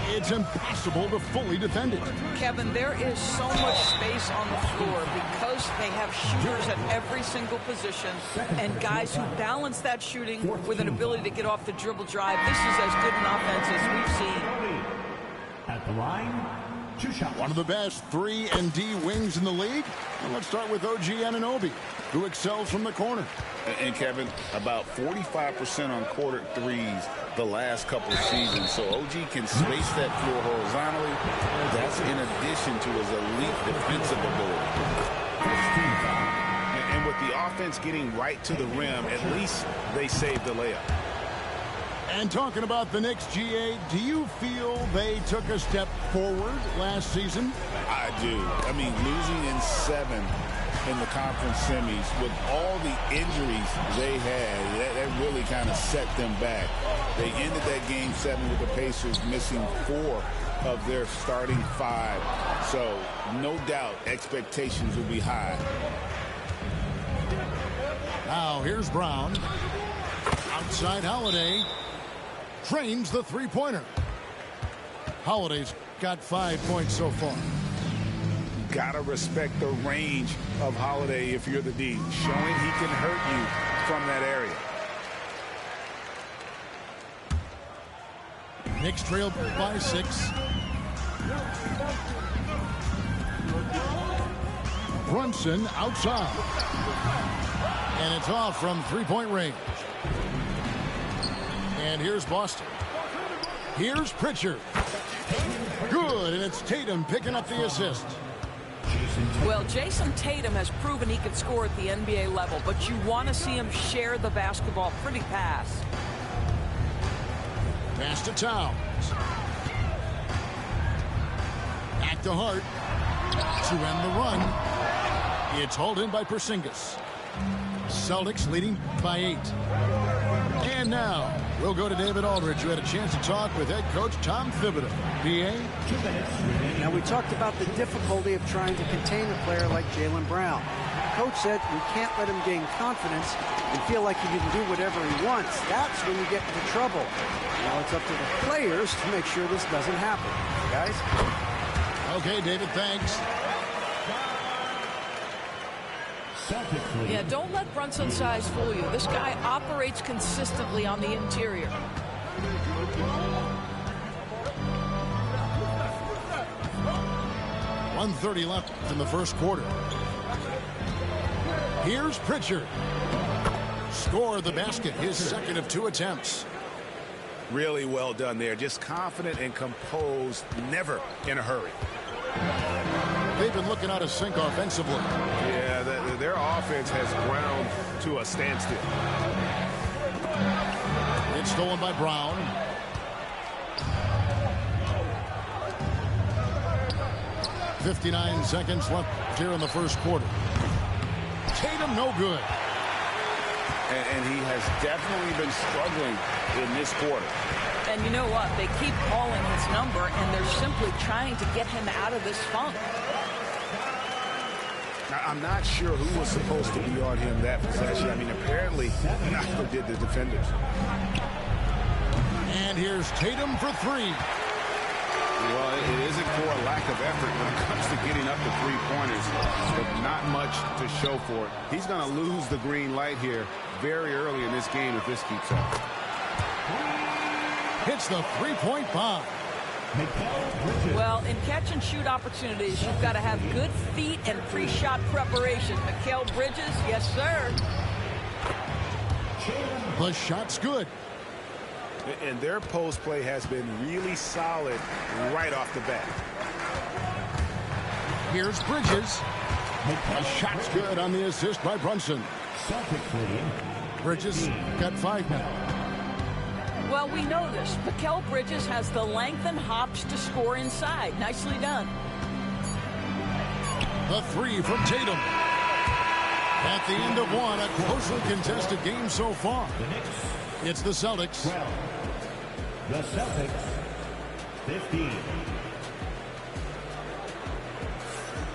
it's impossible to fully defend it. Kevin, there is so much space on the floor because they have shooters at every single position and guys who balance that shooting with an ability to get off the dribble drive. This is as good an offense as we've seen. At the line, 2 shots. One of the best 3 and D wings in the league. And let's start with OG Anunoby, who excels from the corner. And Kevin, about 45% on quarter threes the last couple of seasons. So OG can space that floor horizontally. That's in addition to his elite defensive ability. And with the offense getting right to the rim, at least they saved the layup. And talking about the Knicks, GA, do you feel they took a step forward last season? I do. I mean, losing in 7 in the conference semis with all the injuries they had, that really kind of set them back. They ended that game 7 with the Pacers missing 4 of their starting 5. So no doubt expectations will be high. Now here's Brown. Outside Holiday. Trains the three-pointer. Holiday's got 5 points so far. Gotta respect the range of Holiday if you're the D, showing he can hurt you from that area. Knicks trail by 6. Brunson outside. And it's off from three-point range. And here's Boston. Here's Pritchard. Good, and it's Tatum picking up the assist. Well, Jason Tatum has proven he can score at the NBA level, but you want to see him share the basketball pretty fast. Pass to Towns. Back to Hart. To end the run. It's hauled in by Porzingis. Celtics leading by 8. And now we'll go to David Aldridge, who had a chance to talk with head coach Tom Thibodeau. PA? Now, we talked about the difficulty of trying to contain a player like Jaylen Brown. Coach said we can't let him gain confidence and feel like he can do whatever he wants. That's when you get into trouble. Now it's up to the players to make sure this doesn't happen. Guys? Okay, David, thanks. Yeah, don't let Brunson's size fool you. This guy operates consistently on the interior. .130 left in the first quarter. Here's Pritchard. Scored the basket, his second of 2 attempts. Really well done there. Just confident and composed, never in a hurry. They've been looking out of sync offensively. Yeah, their offense has ground to a standstill. It's stolen by Brown. .59 seconds left here in the first quarter. Tatum no good. And he has definitely been struggling in this quarter. And you know what? They keep calling his number, and they're simply trying to get him out of this funk. Now, I'm not sure who was supposed to be on him that possession. I mean, apparently, neither did the defenders. And here's Tatum for 3. Well, it isn't for a lack of effort when it comes to getting up to three-pointers, but not much to show for it. He's going to lose the green light here very early in this game if this keeps up. Hits the three-point bomb. Well, in catch-and-shoot opportunities, you've got to have good feet and pre-shot preparation. Mikal Bridges, yes, sir. The shot's good. And their post play has been really solid right off the bat. Here's Bridges. The shot's good on the assist by Brunson. Bridges got 5 now. Well, we know this. Mikal Bridges has the length and hops to score inside. Nicely done. The 3 from Tatum. At the end of one, a closely contested game so far. It's the Celtics. The Celtics, 15.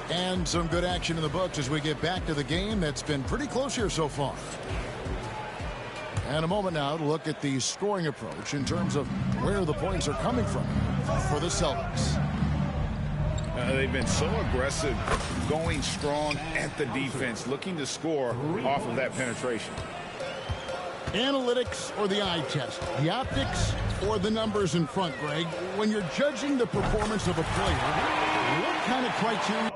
And some good action in the books as we get back to the game that's been pretty close here so far. And a moment now to look at the scoring approach in terms of where the points are coming from for the Celtics. They've been so aggressive, going strong at the defense, looking to score off of that penetration. Analytics or the eye test? The optics or the numbers in front, Greg? When you're judging the performance of a player, what kind of criteria?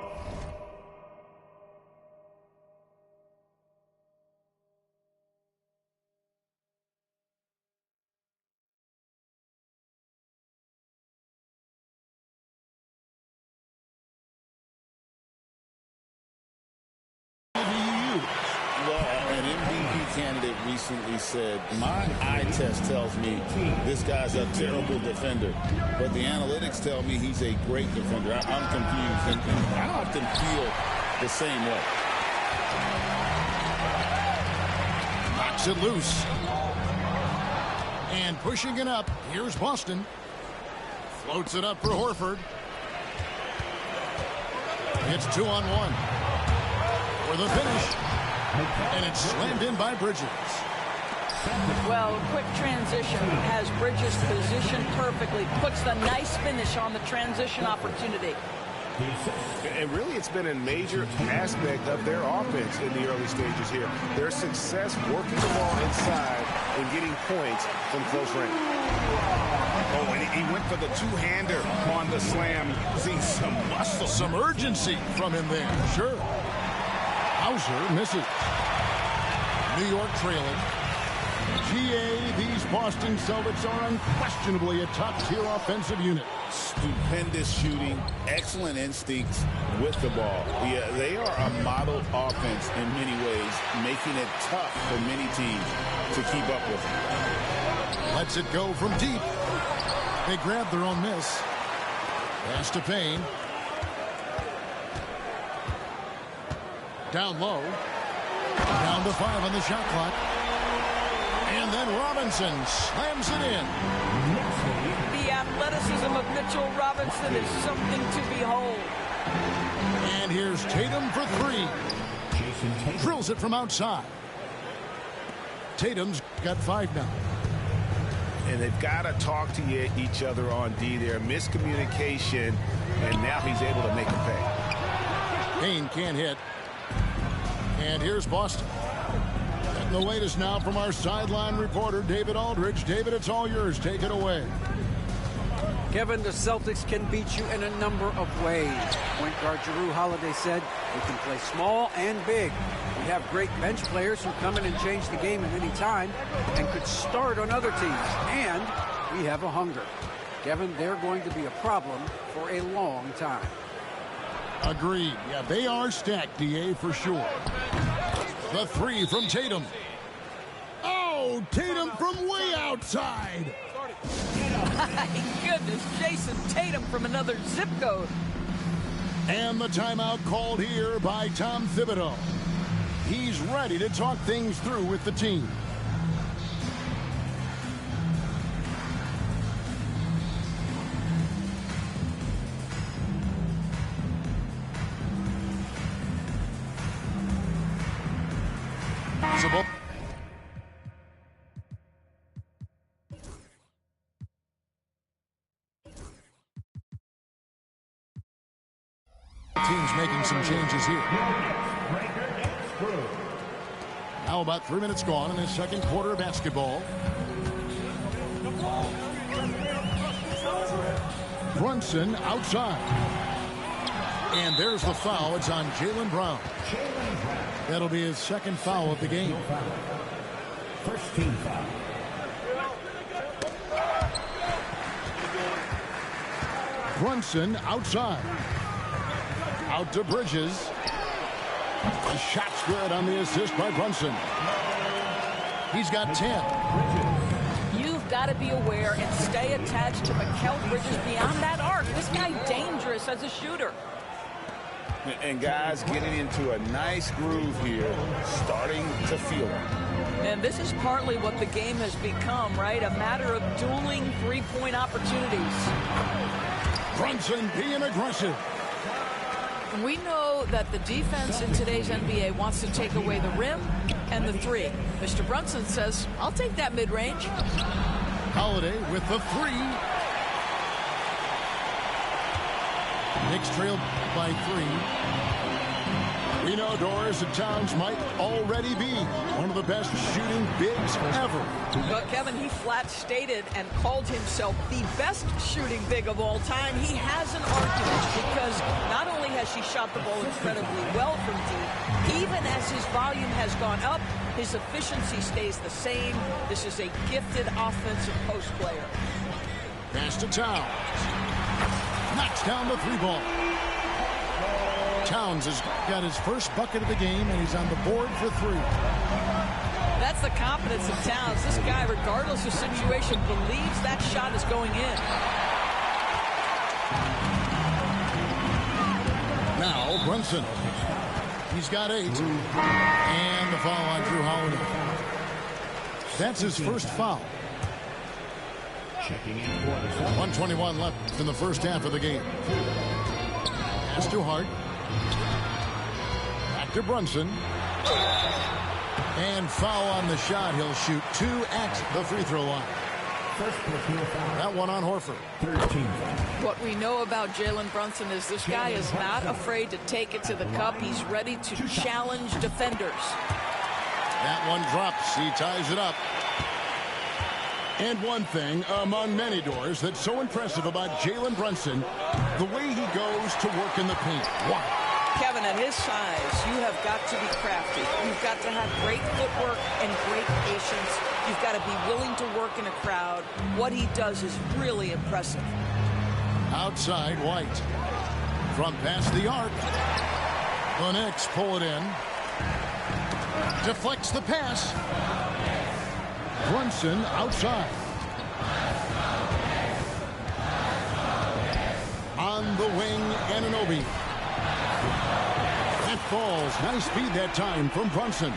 Candidate recently said, my eye test tells me this guy's a terrible defender, but the analytics tell me he's a great defender. I'm confused, and I often feel the same way. Knocks it loose. And pushing it up, here's Boston. Floats it up for Horford. It's 2-on-1 for the finish. And it's slammed in by Bridges. Well, quick transition has Bridges positioned perfectly. Puts the nice finish on the transition opportunity. And really, it's been a major aspect of their offense in the early stages here. Their success working the ball inside and getting points from close range. Oh, and he went for the two-hander on the slam. Seeing some muscle. Some urgency from him there, sure. Bowser misses. New York trailing. GA, these Boston Celtics are unquestionably a top-tier offensive unit. Stupendous shooting, excellent instincts with the ball. Yeah, they are a model offense in many ways, making it tough for many teams to keep up with them. Lets it go from deep. They grab their own miss. Pass to Payne. Down low. Down to 5 on the shot clock. And then Robinson slams it in. The athleticism of Mitchell Robinson is something to behold. And here's Tatum for 3. Drills it from outside. Tatum's got 5 now. And they've got to talk to each other on D there. Miscommunication, and now he's able to make a pay. Payne can't hit. And here's Boston. And the latest now from our sideline reporter, David Aldridge. David, it's all yours. Take it away. Kevin, the Celtics can beat you in a number of ways. Point guard Jrue Holiday said we can play small and big. We have great bench players who come in and change the game at any time and could start on other teams. And we have a hunger. Kevin, they're going to be a problem for a long time. Agreed. Yeah, they are stacked, DA, for sure. The 3 from Tatum. Oh, Tatum from way outside. My goodness, Jason Tatum from another zip code. And the timeout called here by Tom Thibodeau. He's ready to talk things through with the team. Team's making some changes here. Now about 3 minutes gone in the second quarter of basketball. Brunson outside. And there's the foul. It's on Jaylen Brown. That'll be his second foul of the game. First team foul. Brunson outside. Out to Bridges. The shot's good on the assist by Brunson. He's got 10. You've got to be aware and stay attached to Mikal Bridges beyond that arc. This guy dangerous as a shooter. And guys getting into a nice groove here, starting to feel it. And this is partly what the game has become, right? A matter of dueling three-point opportunities. Brunson being aggressive. We know that the defense in today's NBA wants to take away the rim and the 3. Mr. Brunson says, I'll take that mid-range. Holiday with the 3. Knicks trail by 3. We know Doris and Towns might already be one of the best shooting bigs ever. But Kevin, he flat stated and called himself the best shooting big of all time. He has an argument because not only has he shot the ball incredibly well from deep, even as his volume has gone up, his efficiency stays the same. This is a gifted offensive post player. Pass to Towns. Knocks down the 3 ball. Towns has got his first bucket of the game, and he's on the board for 3. That's the confidence of Towns. This guy, regardless of situation, believes that shot is going in. Now Brunson. He's got 8. And the foul on Jrue Holiday. That's his first foul. 1:21 left in the first half of the game. That's too hard. Back to Brunson. And foul on the shot. He'll shoot 2 at the free throw line. That one on Horford. What we know about Jalen Brunson is this guy is not afraid to take it to the cup. He's ready to challenge defenders. That one drops. He ties it up. And one thing among many, Doors, that's so impressive about Jalen Brunson, the way he goes to work in the paint. Wow. Kevin, at his size, you have got to be crafty. You've got to have great footwork and great patience. You've got to be willing to work in a crowd. What he does is really impressive. Outside, White. From past the arc. The Knicks pull it in. Deflects the pass. Brunson outside. On the wing, Anunoby. It falls. Nice speed that time from Brunson.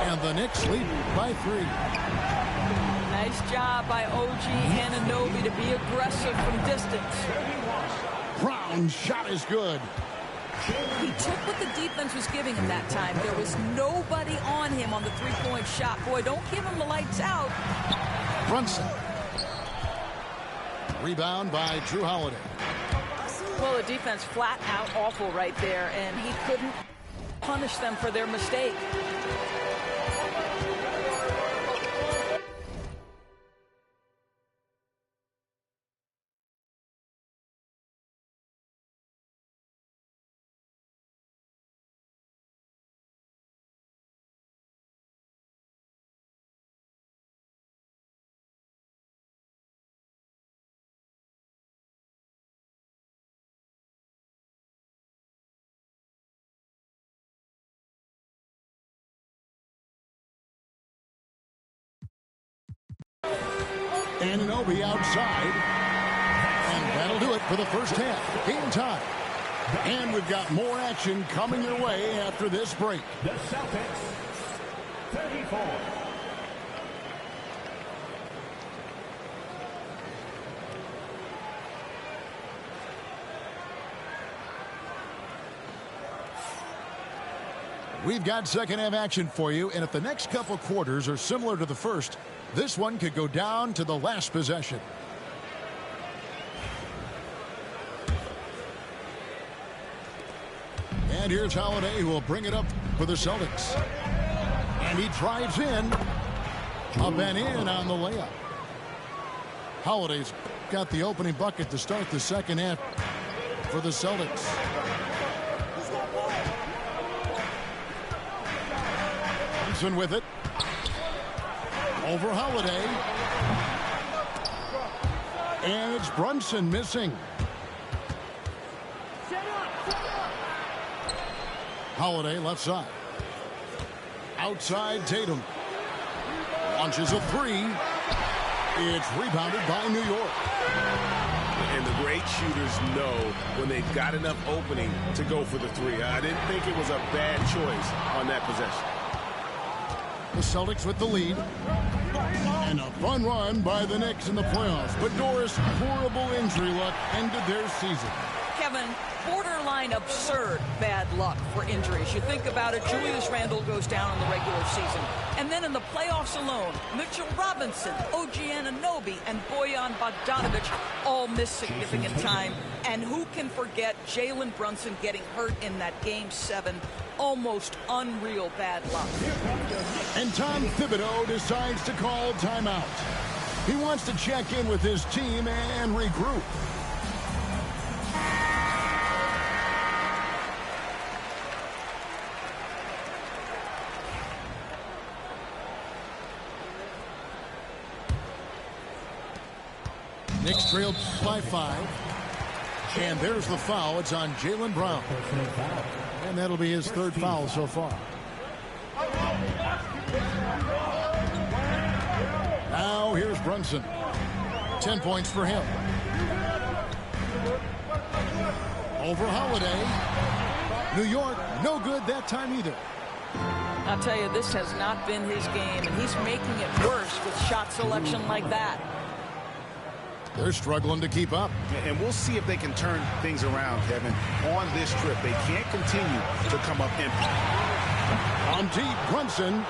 And the Knicks lead by 3. Nice job by OG Anunoby to be aggressive from distance. Brown's shot is good. He took what the defense was giving him that time. There was nobody on him on the three-point shot. Boy, don't give him the lights out. Brunson. Rebound by Drew Holiday. Well, the defense flat out awful right there, and he couldn't punish them for their mistake. Anunoby outside. And that'll do it for the first half. Game time. And we've got more action coming your way after this break. The Celtics, 34. We've got second half action for you, and if the next couple quarters are similar to the first, this one could go down to the last possession. And here's Holiday, who will bring it up for the Celtics. And he drives in. Up and in on the layup. Holiday's got the opening bucket to start the second half for the Celtics. Brunson with it. Over Holiday. And it's Brunson missing. Holiday left side. Outside Tatum. Launches a three. It's rebounded by New York. And the great shooters know when they've got enough opening to go for the three. I didn't think it was a bad choice on that possession. The Celtics with the lead. And a fun run by the Knicks in the playoffs. But Doris, horrible injury luck ended their season. Kevin, borderline absurd bad luck for injuries. You think about it, Julius Randle goes down in the regular season. And then in the playoffs alone, Mitchell Robinson, OG Anunoby, and Bojan Bogdanovic all missed significant time. And who can forget Jalen Brunson getting hurt in that Game 7? Almost unreal bad luck. And Tom Thibodeau decides to call timeout. He wants to check in with his team and regroup. Knicks trailed by 5. And there's the foul. It's on Jaylen Brown. And that'll be his third foul so far. Now here's Brunson. 10 points for him. Over Holiday. New York, no good that time either. I'll tell you, this has not been his game, and he's making it worse with shot selection like that. They're struggling to keep up. And we'll see if they can turn things around, Kevin. On this trip, they can't continue to come up empty. On deep, Brunson.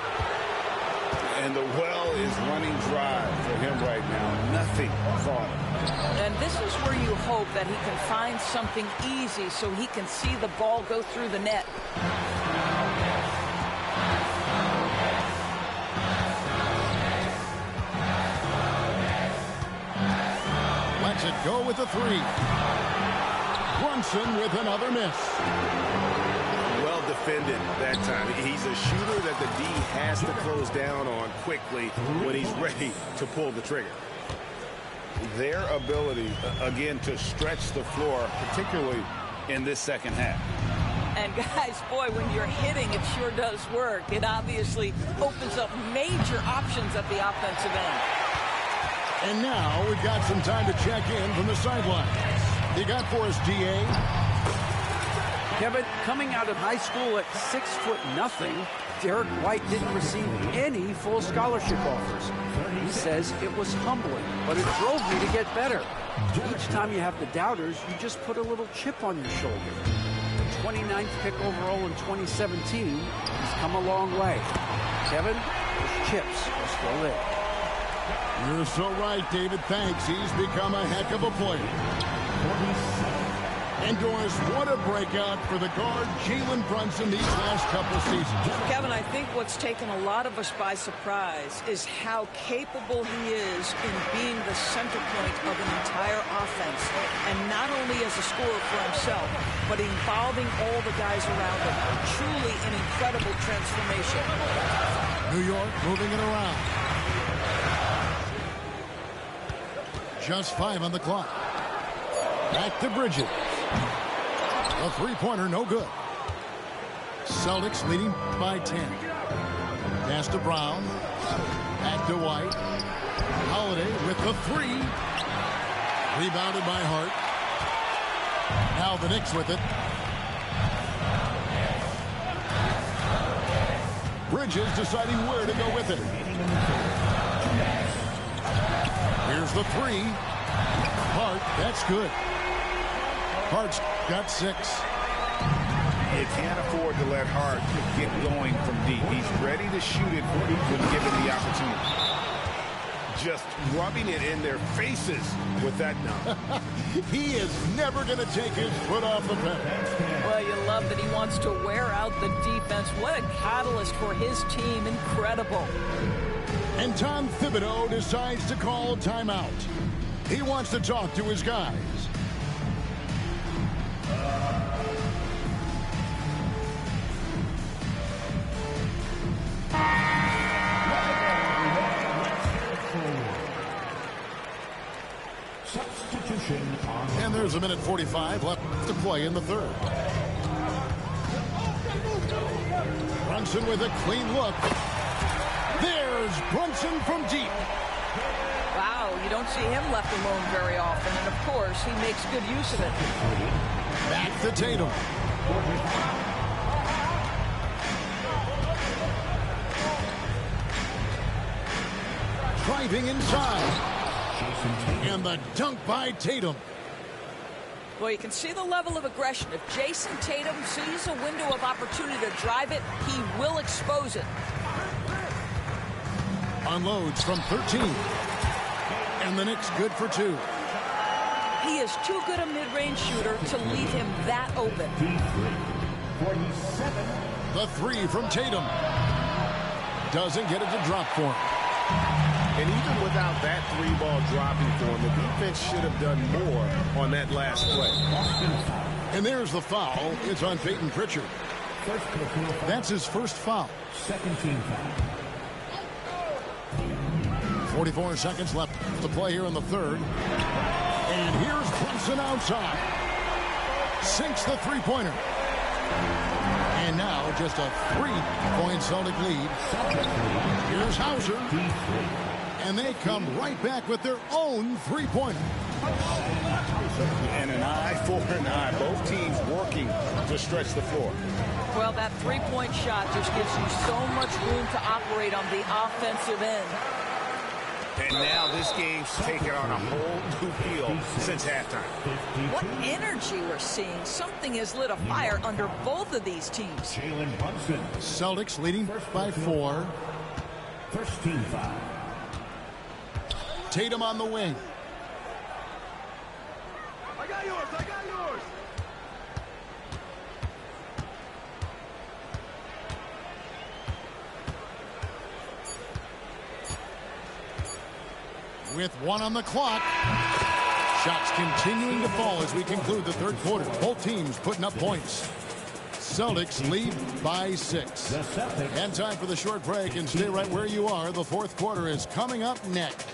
And the well is running dry for him right now. Nothing caught. And this is where you hope that he can find something easy so he can see the ball go through the net. Lets it go with a three. Brunson with another miss. Well defended that time. He's a shooter that the D has to close down on quickly when he's ready to pull the trigger. Their ability, again, to stretch the floor, particularly in this second half. And guys, boy, when you're hitting, it sure does work. It obviously opens up major options at the offensive end. And now we've got some time to check in from the sidelines. You got for us, DA? Kevin, coming out of high school at 6'0", Derek White didn't receive any full scholarship offers. He says it was humbling, but it drove me to get better. Each time you have the doubters, you just put a little chip on your shoulder. The 29th pick overall in 2017, he's come a long way. Kevin, those chips are still there. You're so right, David. Thanks. He's become a heck of a player. And Doris, what a breakout for the guard, Jalen Brunson, these last couple seasons. Kevin, I think what's taken a lot of us by surprise is how capable he is in being the center point of an entire offense. And not only as a scorer for himself, but involving all the guys around him. Truly an incredible transformation. New York moving it around. Just 5 on the clock. Back to Bridges. A three-pointer, no good. Celtics leading by 10. Pass to Brown. Back to White. Holiday with the three. Rebounded by Hart. Now the Knicks with it. Bridges deciding where to go with it. Here's the three. Hart, that's good. Hart's got 6. You can't afford to let Hart get going from deep. He's ready to shoot it when given the opportunity. Just rubbing it in their faces with that dunk. He is never going to take his foot off the pedal. Well, you love that he wants to wear out the defense. What a catalyst for his team. Incredible. And Tom Thibodeau decides to call timeout. He wants to talk to his guys. And there's a minute 45 left to play in the third. Brunson with a clean look. There's Brunson from deep. Wow, you don't see him left alone very often, and of course, he makes good use of it. Back to Tatum. Driving inside. And the dunk by Tatum. Well, you can see the level of aggression. If Jason Tatum sees a window of opportunity to drive it, he will expose it. Unloads from 13. And the Knicks good for 2. He is too good a mid-range shooter to leave him that open. The three from Tatum. Doesn't get it to drop for him. And even without that three ball dropping for him, the defense should have done more on that last play. And there's the foul. It's on Peyton Pritchard. That's his first foul. Second team foul. 44 seconds left to play here in the third. And here's Brunson outside. Sinks the three-pointer. And now just a 3-point Celtic lead. Here's Hauser. And they come right back with their own three-pointer. And an eye for an eye. Both teams working to stretch the floor. Well, that three-point shot just gives you so much room to operate on the offensive end. And now this game's taken on a whole new feel since halftime. What energy we're seeing. Something has lit a fire under both of these teams. Jalen Brunson. Celtics leading by 4. First team foul. Tatum on the wing. I got yours. I got yours. With 1 on the clock. Shots continuing to fall as we conclude the third quarter. Both teams putting up points. Celtics lead by 6. And time for the short break, and stay right where you are. The fourth quarter is coming up next.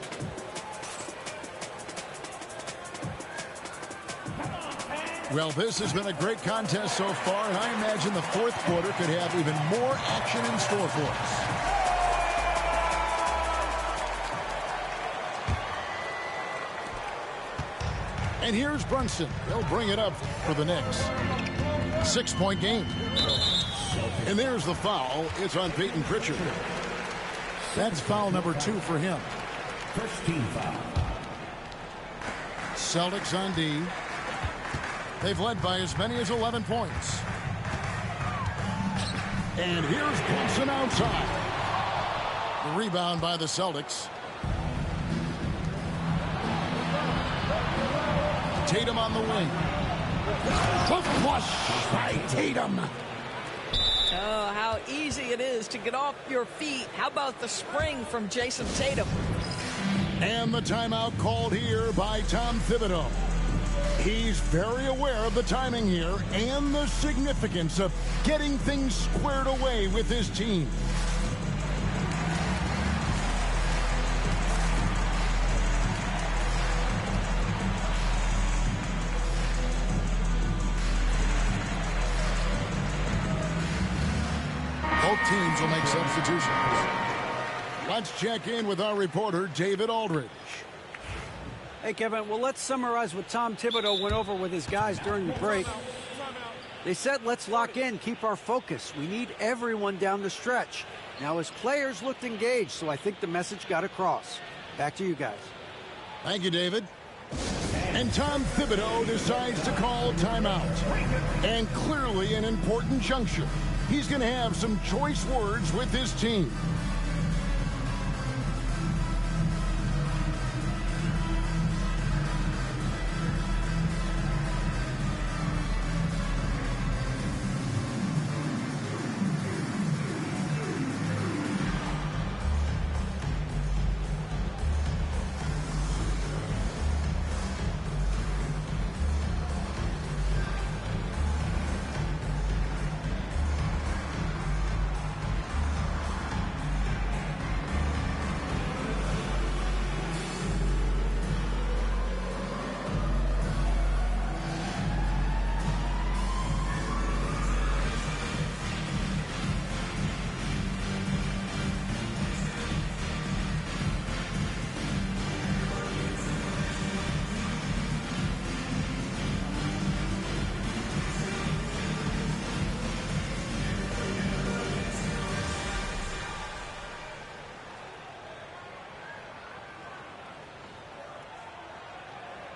Well, this has been a great contest so far, and I imagine the fourth quarter could have even more action in store for us. And here's Brunson. They'll bring it up for the Knicks. 6-point game. And there's the foul. It's on Peyton Pritchard. That's foul number 2 for him. First team foul. Celtics on D. They've led by as many as 11 points. And here's Brunson outside. The rebound by the Celtics. Tatum on the wing. The flush by Tatum. Oh, how easy it is to get off your feet. How about the spring from Jason Tatum? And the timeout called here by Tom Thibodeau. He's very aware of the timing here and the significance of getting things squared away with his team. Both teams will make substitutions. Let's check in with our reporter, David Aldridge. Hey, Kevin, well, let's summarize what Tom Thibodeau went over with his guys during the break. They said, let's lock in, keep our focus. We need everyone down the stretch. Now, his players looked engaged, so I think the message got across. Back to you guys. Thank you, David. And Tom Thibodeau decides to call timeout. And clearly an important juncture. He's going to have some choice words with his team.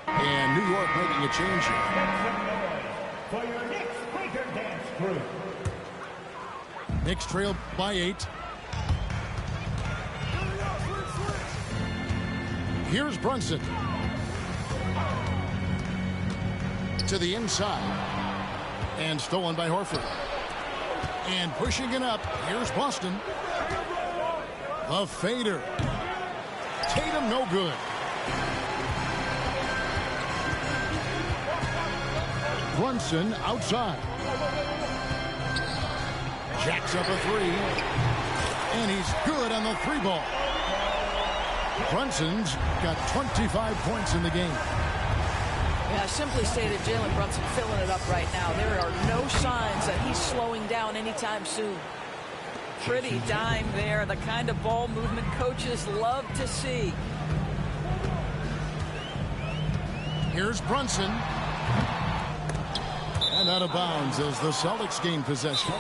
And New York making a change here. For your Knicks Quaker Dance Crew. Knicks trail by 8. Here's Brunson. To the inside. And stolen by Horford. And pushing it up. Here's Boston. A fader. Tatum no good. Brunson outside. Jacks up a 3. And he's good on the 3 ball. Brunson's got 25 points in the game. Yeah, simply stated, Jalen Brunson filling it up right now. There are no signs that he's slowing down anytime soon. Pretty dime there, the kind of ball movement coaches love to see. Here's Brunson. And out of bounds as the Celtics gain possession.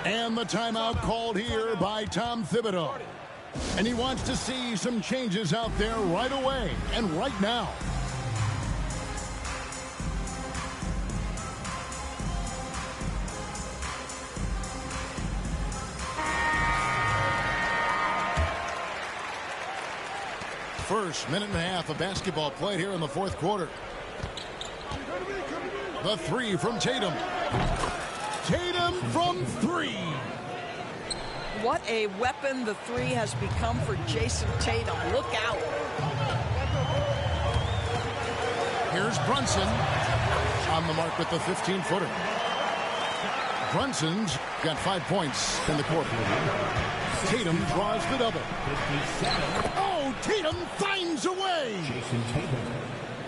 And the timeout called here by Tom Thibodeau. And he wants to see some changes out there right away and right now. First minute and a half of basketball played here in the fourth quarter. The 3 from Tatum. Tatum from 3. What a weapon the 3 has become for Jason Tatum. Look out. Here's Brunson on the mark with the 15-footer. Brunson's got 5 points in the quarter. Tatum draws the double. Oh, Tatum finds a way.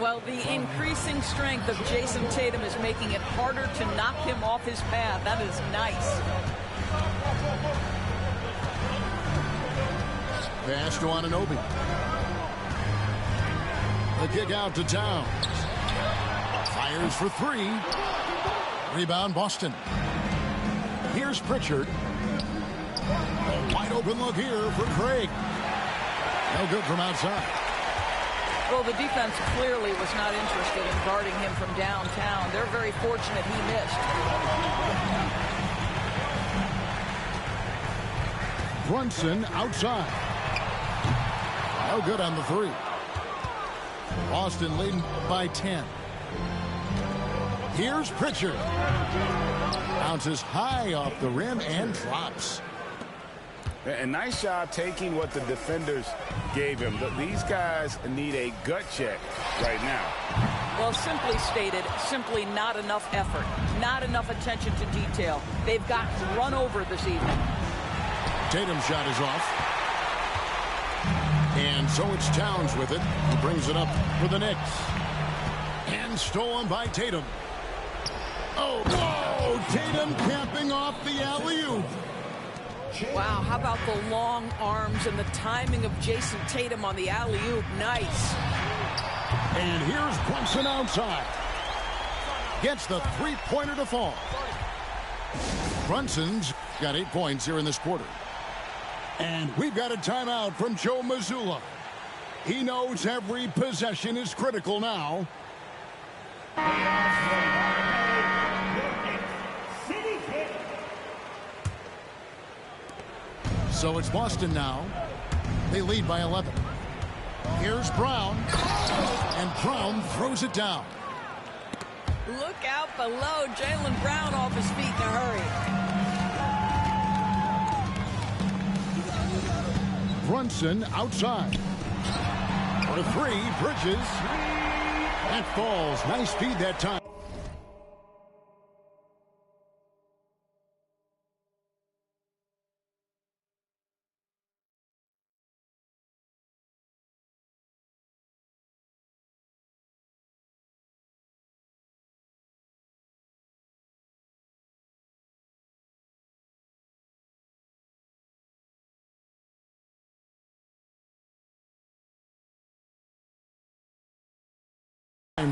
Well, the increasing strength of Jason Tatum is making it harder to knock him off his path. That is nice. Pass to Anunoby. The kick out to Towns. Fires for 3. Rebound Boston. Here's Pritchard. A wide open look here for Craig. No good from outside. Well, the defense clearly was not interested in guarding him from downtown. They're very fortunate he missed. Brunson outside. No good on the 3. Boston leading by 10. Here's Pritchard. Bounces high off the rim and drops. A nice job taking what the defenders gave him. But these guys need a gut check right now. Well, simply stated, simply not enough effort, not enough attention to detail. They've got run over this evening. Tatum's shot is off. And so it's Towns with it, who brings it up for the Knicks. And stolen by Tatum. Oh, whoa! Tatum capping off the alley-oop. Wow, how about the long arms and the timing of Jason Tatum on the alley-oop? Nice. And here's Brunson outside. Gets the three-pointer to fall. Brunson's got 8 points here in this quarter. And we've got a timeout from Joe Mazzulla. He knows every possession is critical now. So it's Boston now. They lead by 11. Here's Brown. And Brown throws it down. Look out below. Jaylen Brown off his feet in a hurry. Brunson outside. For 3, Bridges. That falls. Nice feed that time.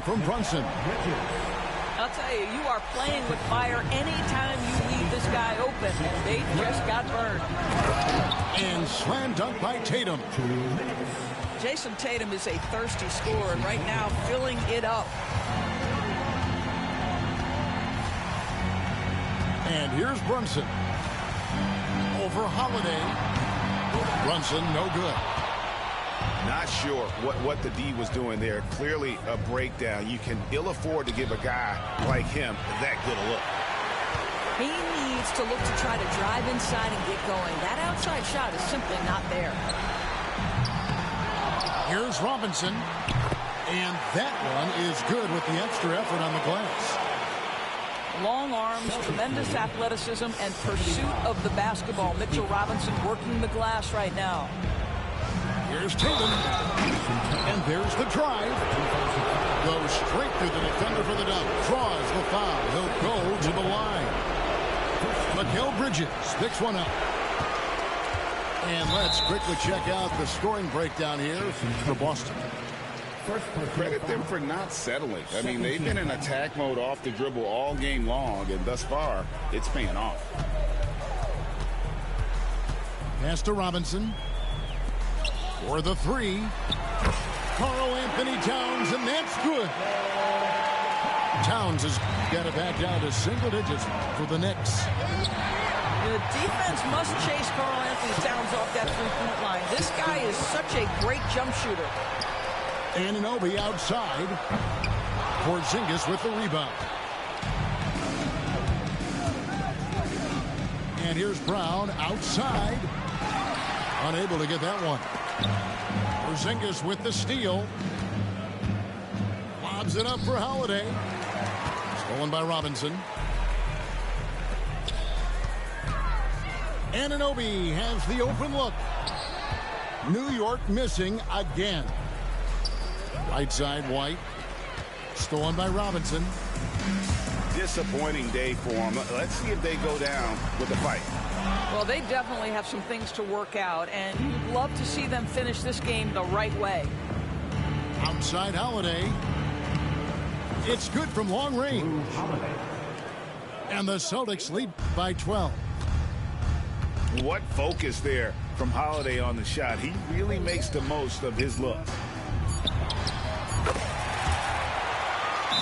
From Brunson. I'll tell you, you are playing with fire anytime you leave this guy open, and they just got burned. And slam dunk by Tatum. Jason Tatum is a thirsty scorer, and right now filling it up. And here's Brunson. Over Holiday. Brunson, no good. Not sure what the D was doing there. Clearly a breakdown. You can ill afford to give a guy like him that good a look. He needs to look to try to drive inside and get going. That outside shot is simply not there. Here's Robinson. And that one is good with the extra effort on the glass. Long arms, tremendous athleticism, and pursuit of the basketball. Mitchell Robinson working the glass right now. Here's Tatum. And there's the drive. Goes straight through the defender for the dunk. Draws the foul. He'll go to the line. Mikal Bridges picks one up. And let's quickly check out the scoring breakdown here for Boston. Credit them for not settling. I mean, they've been in attack mode off the dribble all game long, and thus far, it's paying off. Pass to Robinson. For the 3. Karl-Anthony Towns, and that's good. Towns has got it back down to single digits for the Knicks. The defense must chase Karl-Anthony Towns off that three-point line. This guy is such a great jump shooter. Anunoby outside. Porzingis with the rebound. And here's Brown outside. Unable to get that one. Porzingis with the steal. Lobs Gives it up for Holiday. Stolen by Robinson. Anunoby has the open look. New York missing again. Right side, White. Stolen by Robinson. Disappointing day for them. Let's see if they go down with the fight. Well, they definitely have some things to work out, and you'd love to see them finish this game the right way. Outside Holiday. It's good from long range. And the Celtics lead by 12. What focus there from Holiday on the shot. He really makes the most of his look.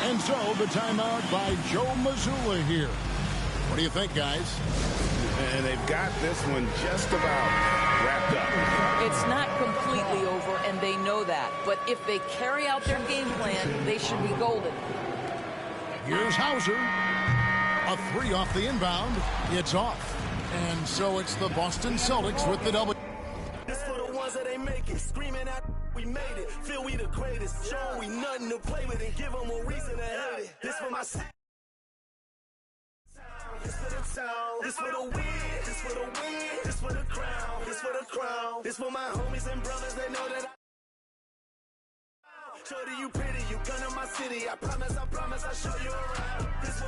And so the timeout by Joe Mazzulla here. What do you think, guys? And they've got this one just about wrapped up. It's not completely over, and they know that. But if they carry out their game plan, they should be golden. Here's Hauser. A three off the inbound. It's off. And so it's the Boston Celtics with the double. This for the ones that ain't make it. Screaming out, we made it. Feel we the greatest. Show we nothing to play with and give them a reason to hate it. This for my city. This for the town. This for the win. This for the win. This for the crown. This for the crown. This for my homies and brothers. They know that Shorty, you pretty. You come to my city. I promise, I'll show you around. This